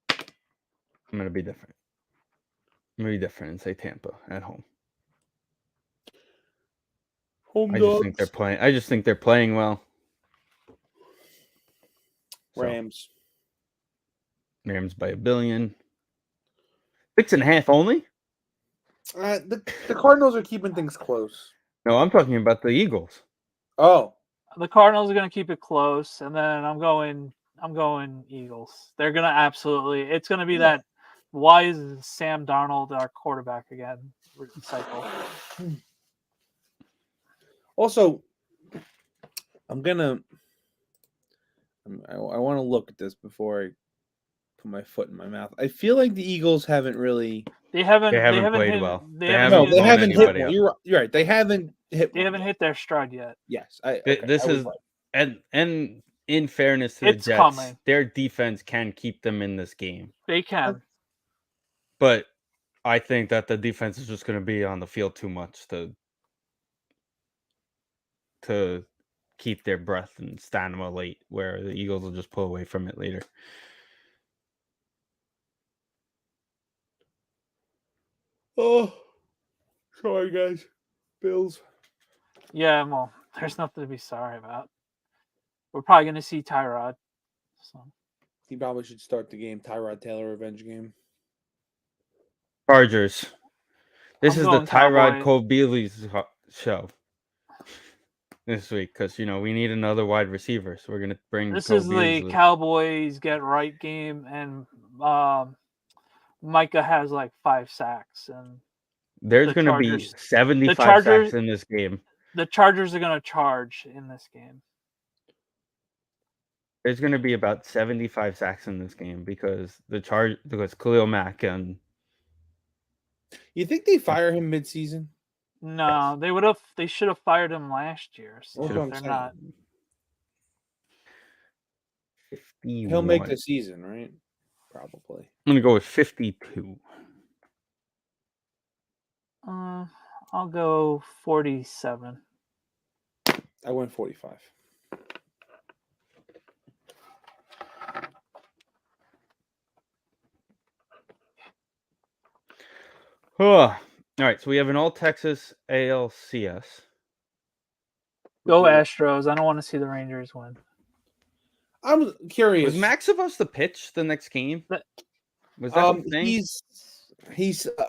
[SPEAKER 1] I'm going to be different. I'm going to be different and say Tampa at home.
[SPEAKER 2] Home
[SPEAKER 1] I just think they're playing well. So,
[SPEAKER 2] Rams.
[SPEAKER 1] Rams by 1 billion. 6.5 only?
[SPEAKER 2] The Cardinals are keeping things close.
[SPEAKER 1] No, I'm talking about the Eagles.
[SPEAKER 2] Oh,
[SPEAKER 3] The Cardinals are going to keep it close, and then I'm going Eagles. They're going to absolutely. It's going to be that. Why is Sam Darnold our quarterback again? Cycle.
[SPEAKER 2] also, I want to look at this before I put my foot in my mouth. I feel like the Eagles haven't really.
[SPEAKER 3] They haven't
[SPEAKER 1] played
[SPEAKER 3] hit,
[SPEAKER 1] well.
[SPEAKER 3] They
[SPEAKER 1] They
[SPEAKER 3] haven't,
[SPEAKER 1] haven't
[SPEAKER 2] No, they
[SPEAKER 1] blown
[SPEAKER 2] haven't hit
[SPEAKER 1] anybody
[SPEAKER 2] one.
[SPEAKER 1] up.
[SPEAKER 2] You're right. They haven't hit.
[SPEAKER 3] They
[SPEAKER 2] one
[SPEAKER 3] haven't
[SPEAKER 2] yet.
[SPEAKER 3] hit their stride yet.
[SPEAKER 2] Yes,
[SPEAKER 1] This is
[SPEAKER 2] right.
[SPEAKER 1] and in fairness to the
[SPEAKER 3] It's
[SPEAKER 1] Jets,
[SPEAKER 3] coming.
[SPEAKER 1] their defense can keep them in this game.
[SPEAKER 3] They can.
[SPEAKER 1] But I think that the defense is just going to be on the field too much to keep their breath and stamina late, where the Eagles will just pull away from it later.
[SPEAKER 2] Oh, sorry guys, Bills.
[SPEAKER 3] Yeah, well, there's nothing to be sorry about. We're probably going to see Tyrod. So.
[SPEAKER 2] He probably should start the game. Tyrod Taylor revenge game.
[SPEAKER 1] Chargers. This
[SPEAKER 3] I'm
[SPEAKER 1] is the
[SPEAKER 3] going
[SPEAKER 1] Tyrod
[SPEAKER 3] Cowboys.
[SPEAKER 1] Cole Beasley's show this week because we need another wide receiver, so we're gonna bring.
[SPEAKER 3] This
[SPEAKER 1] Cole
[SPEAKER 3] is
[SPEAKER 1] Beasley.
[SPEAKER 3] the Cowboys get right game, and Micah has like 5 sacks, and
[SPEAKER 1] There's
[SPEAKER 3] the
[SPEAKER 1] going to be
[SPEAKER 3] Chargers-
[SPEAKER 1] 75
[SPEAKER 3] Chargers-
[SPEAKER 1] sacks in this game.
[SPEAKER 3] the Chargers are going to charge in this game.
[SPEAKER 1] There's going to be about 75 sacks in this game because Khalil Mack and
[SPEAKER 2] You think they fire him mid-season?
[SPEAKER 3] No, they should have fired him last year. So
[SPEAKER 2] That's what I'm
[SPEAKER 3] they're
[SPEAKER 2] saying.
[SPEAKER 3] not.
[SPEAKER 1] 51.
[SPEAKER 2] He'll make the season, right? Probably.
[SPEAKER 1] I'm going to go with 52.
[SPEAKER 3] I'll go 47.
[SPEAKER 2] I went 45.
[SPEAKER 1] All right, so we have an all-Texas ALCS.
[SPEAKER 3] Go Astros. I don't want to see the Rangers win.
[SPEAKER 2] I'm curious.
[SPEAKER 1] Was Max supposed to pitch the next game? Was that the thing?
[SPEAKER 2] He's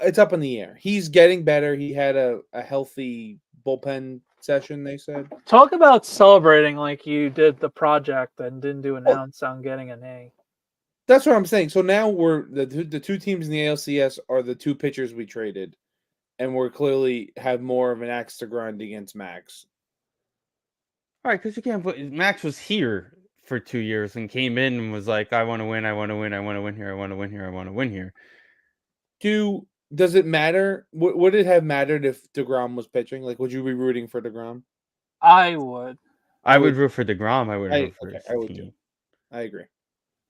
[SPEAKER 2] it's up in the air. He's getting better. He had a healthy bullpen session, they said.
[SPEAKER 3] Talk about celebrating like you did the project and didn't do an ounce on getting an A.
[SPEAKER 2] That's what I'm saying. So now we're the 2 teams in the ALCS are the 2 pitchers we traded, and we're clearly have more of an axe to grind against Max.
[SPEAKER 1] All right, because you can't put Max was here for 2 years and came in and was like, I want to win, I want to win, I want to win here, I want to win here, I want to win here.
[SPEAKER 2] Does it matter? Would it have mattered if DeGrom was pitching? Like, would you be rooting for DeGrom?
[SPEAKER 3] I would.
[SPEAKER 1] I would root for DeGrom. I would root for his
[SPEAKER 2] I would
[SPEAKER 1] team.
[SPEAKER 2] too. I agree.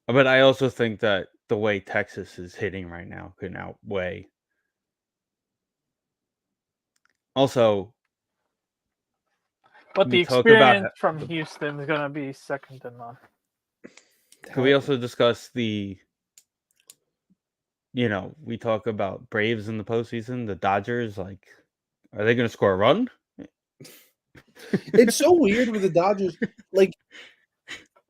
[SPEAKER 1] But I also think that the way Texas is hitting right now could outweigh. Also,
[SPEAKER 3] But the
[SPEAKER 1] we talk about
[SPEAKER 3] experience from Houston is going to be second to none.
[SPEAKER 1] could we also discuss the, we talk about Braves in the postseason, the Dodgers, like, are they going to score a run?
[SPEAKER 2] It's so weird with the Dodgers. Like,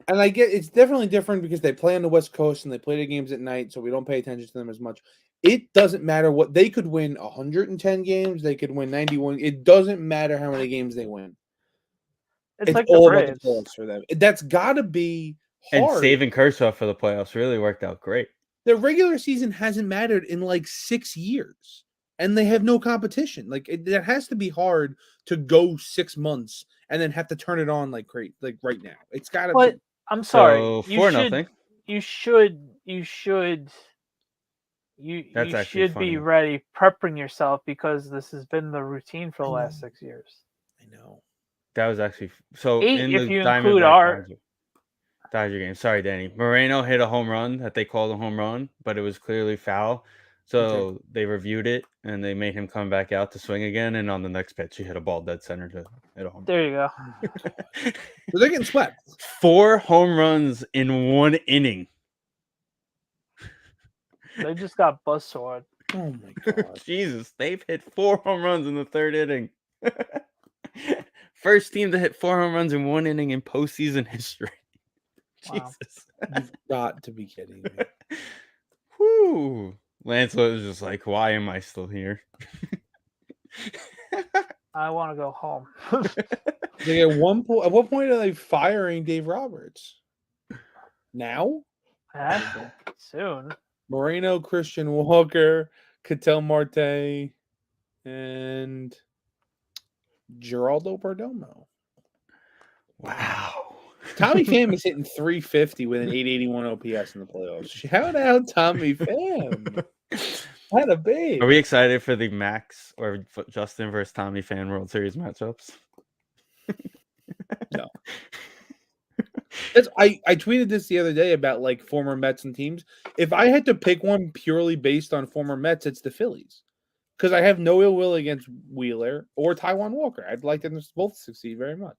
[SPEAKER 2] and I get it's definitely different because they play on the West Coast and they play the games at night, so we don't pay attention to them as much. It doesn't matter what they could win 110 games, they could win 91. It doesn't matter how many games they win.
[SPEAKER 3] It's like the
[SPEAKER 2] all about the
[SPEAKER 3] Braves.
[SPEAKER 2] playoffs for them. That's got to be
[SPEAKER 1] And
[SPEAKER 2] hard.
[SPEAKER 1] saving Kershaw for the playoffs really worked out great.
[SPEAKER 2] The regular season hasn't mattered in like 6 years, and they have no competition. Like that has to be hard to go 6 months and then have to turn it on like great, like right now. It's got to.
[SPEAKER 3] But I'm sorry.
[SPEAKER 1] So
[SPEAKER 3] You
[SPEAKER 1] 4-0.
[SPEAKER 3] You
[SPEAKER 1] That's actually
[SPEAKER 3] should be
[SPEAKER 1] funny.
[SPEAKER 3] ready, prepping yourself because this has been the routine for the last 6 years.
[SPEAKER 2] I know.
[SPEAKER 1] That was actually so
[SPEAKER 3] 8
[SPEAKER 1] in
[SPEAKER 3] if
[SPEAKER 1] the
[SPEAKER 3] you include our.
[SPEAKER 1] Dodger game. Sorry, Danny. Moreno hit a home run that they called a home run, but it was clearly foul. So they reviewed it and they made him come back out to swing again. And on the next pitch, he hit a ball dead center to hit a home run.
[SPEAKER 3] There you go.
[SPEAKER 2] So they're getting swept.
[SPEAKER 1] 4 home runs in 1 inning.
[SPEAKER 3] They just got buzzsawed.
[SPEAKER 2] Oh my god.
[SPEAKER 1] Jesus, they've hit 4 home runs in the 3rd inning. First team to hit 4 home runs in 1 inning in postseason history.
[SPEAKER 3] Wow.
[SPEAKER 1] Jesus.
[SPEAKER 2] You've got to be kidding me.
[SPEAKER 1] Whoo. Lance was just like, why am I still here?
[SPEAKER 3] I want to go home.
[SPEAKER 2] They at one point. At what point are they firing Dave Roberts? Now?
[SPEAKER 3] Soon.
[SPEAKER 2] Moreno, Christian Walker, Ketel Marte, and Geraldo Perdomo.
[SPEAKER 1] Wow.
[SPEAKER 2] Tommy Pham is hitting 350 with an 881 OPS in the playoffs. Shout out Tommy Pham. What a babe.
[SPEAKER 1] Are we excited for the Max or Justin versus Tommy Pham World Series matchups?
[SPEAKER 2] No. I tweeted this the other day about like former Mets and teams. If I had to pick one purely based on former Mets, it's the Phillies. Because I have no ill will against Wheeler or Taijuan Walker. I'd like them to both succeed very much.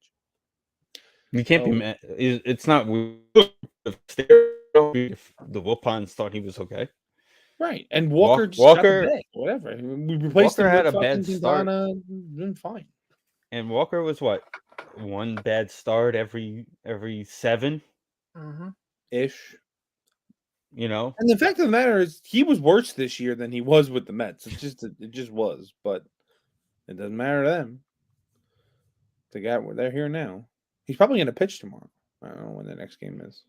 [SPEAKER 1] You can't be mad. It's not if the Wilpons thought he was okay.
[SPEAKER 2] Right. And Walker just got the bag, whatever. We replaced
[SPEAKER 1] Walker
[SPEAKER 2] him
[SPEAKER 1] had
[SPEAKER 2] with
[SPEAKER 1] a bad start.
[SPEAKER 2] Been fine.
[SPEAKER 1] And Walker was what? 1 bad start every 7
[SPEAKER 2] ish.
[SPEAKER 1] You know?
[SPEAKER 2] And the fact of the matter is he was worse this year than he was with the Mets. It just was, but it doesn't matter to them. They're here now. He's probably going to pitch tomorrow. I don't know when the next game is.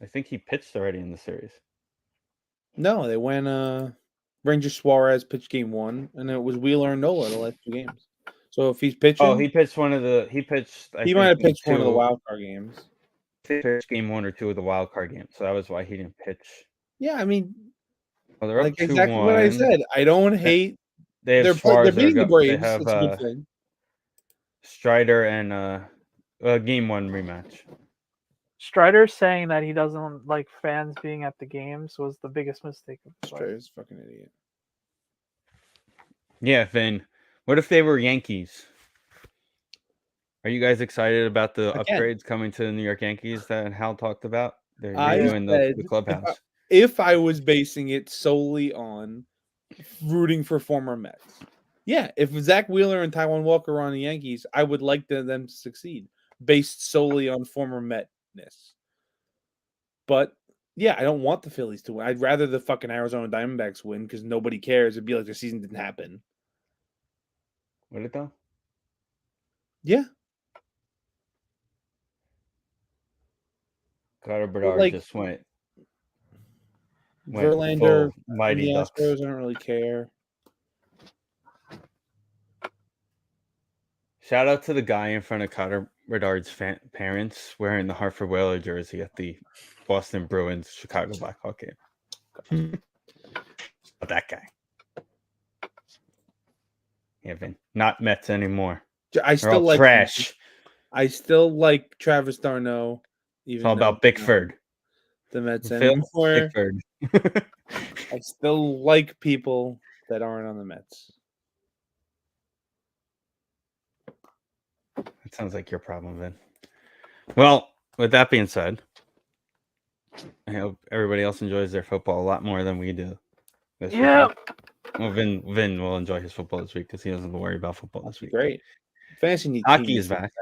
[SPEAKER 1] I think he pitched already in the series.
[SPEAKER 2] No, they went Ranger Suarez pitched game 1, and it was Wheeler and Nola the last 2 games. So if he's pitching,
[SPEAKER 1] he pitched one of the. He
[SPEAKER 2] might have pitched one of the wild card games.
[SPEAKER 1] He pitched game 1 or 2 of the wild card game, so that was why he didn't pitch.
[SPEAKER 2] Yeah, I mean,
[SPEAKER 1] they're
[SPEAKER 2] like exactly what I said. I don't hate. They're beating the Braves. That's a good thing.
[SPEAKER 1] Strider and game 1 rematch.
[SPEAKER 3] Strider saying that he doesn't like fans being at the games was the biggest mistake of his life.
[SPEAKER 2] Strider's a fucking idiot.
[SPEAKER 1] Yeah, Vin. What if they were Yankees? Are you guys excited about the upgrades coming to the New York Yankees that Hal talked about? They're doing the clubhouse.
[SPEAKER 2] If I was basing it solely on rooting for former Mets, yeah, if Zach Wheeler and Taijuan Walker were on the Yankees, I would like them to succeed based solely on former Metness. But yeah, I don't want the Phillies to win. I'd rather the fucking Arizona Diamondbacks win because nobody cares. It'd be like the season didn't happen.
[SPEAKER 1] Would it though?
[SPEAKER 2] Yeah.
[SPEAKER 1] Carter Bedard just went
[SPEAKER 2] Verlander,
[SPEAKER 1] mighty
[SPEAKER 2] the
[SPEAKER 1] Ducks.
[SPEAKER 2] Astros, I don't really care.
[SPEAKER 1] Shout out to the guy in front of Carter Bedard's parents wearing the Hartford Whaler jersey at the Boston Bruins Chicago Blackhawk game. That guy. Yeah, Vin. Not Mets anymore.
[SPEAKER 2] I still like
[SPEAKER 1] trash.
[SPEAKER 2] I still like Travis d'Arnaud.
[SPEAKER 1] It's all about Bickford.
[SPEAKER 2] The Mets anymore.
[SPEAKER 1] Bickford.
[SPEAKER 2] I still like people that aren't on the Mets.
[SPEAKER 1] That sounds like your problem, Vin. Well, with that being said, I hope everybody else enjoys their football a lot more than we do.
[SPEAKER 3] Yeah.
[SPEAKER 1] Well, Vin will enjoy his football this week because he doesn't worry about football this week.
[SPEAKER 2] Great. Fantasy
[SPEAKER 1] hockey is back.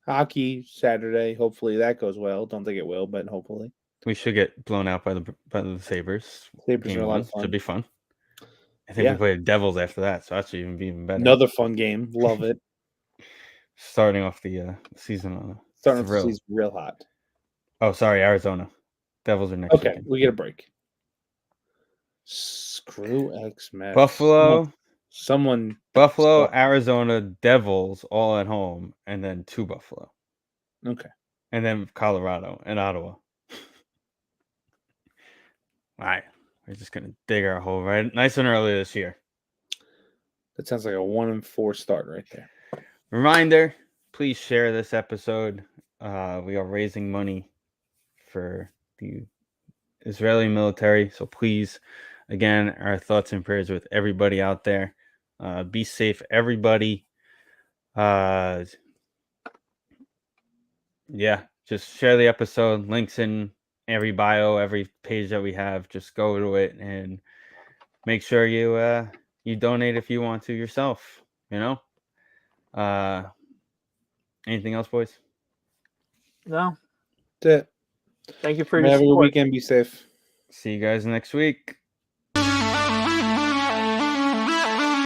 [SPEAKER 2] Hockey Saturday. Hopefully that goes well. Don't think it will, but hopefully.
[SPEAKER 1] We should get blown out by the Sabres.
[SPEAKER 2] Sabres are a lot of fun.
[SPEAKER 1] Should be fun. I think we play the Devils after that, so that should even be even better.
[SPEAKER 2] Another fun game. Love it.
[SPEAKER 1] Starting off the season on a
[SPEAKER 2] Starting off the
[SPEAKER 1] thrill.
[SPEAKER 2] season real hot.
[SPEAKER 1] Oh, sorry, Arizona. Devils are next
[SPEAKER 2] Okay,
[SPEAKER 1] weekend.
[SPEAKER 2] we get a break. Screw X-Men.
[SPEAKER 1] Buffalo,
[SPEAKER 2] Stop.
[SPEAKER 1] Arizona, Devils all at home, and then 2 Buffalo.
[SPEAKER 2] Okay.
[SPEAKER 1] And then Colorado and Ottawa. All right. We're just going to dig our hole right nice and early this year.
[SPEAKER 2] That sounds like a 1-4 start right there.
[SPEAKER 1] Reminder, please share this episode. We are raising money for the Israeli military. So please, again, our thoughts and prayers with everybody out there. Be safe, everybody. Yeah, just share the episode. Links in every bio, every page that we have. Just go to it and make sure you donate if you want to yourself. You know. Anything else, boys?
[SPEAKER 3] No.
[SPEAKER 2] That's it.
[SPEAKER 3] Thank you for
[SPEAKER 2] Have
[SPEAKER 3] your
[SPEAKER 2] a good
[SPEAKER 3] support.
[SPEAKER 2] weekend. Be safe.
[SPEAKER 1] See you guys next week.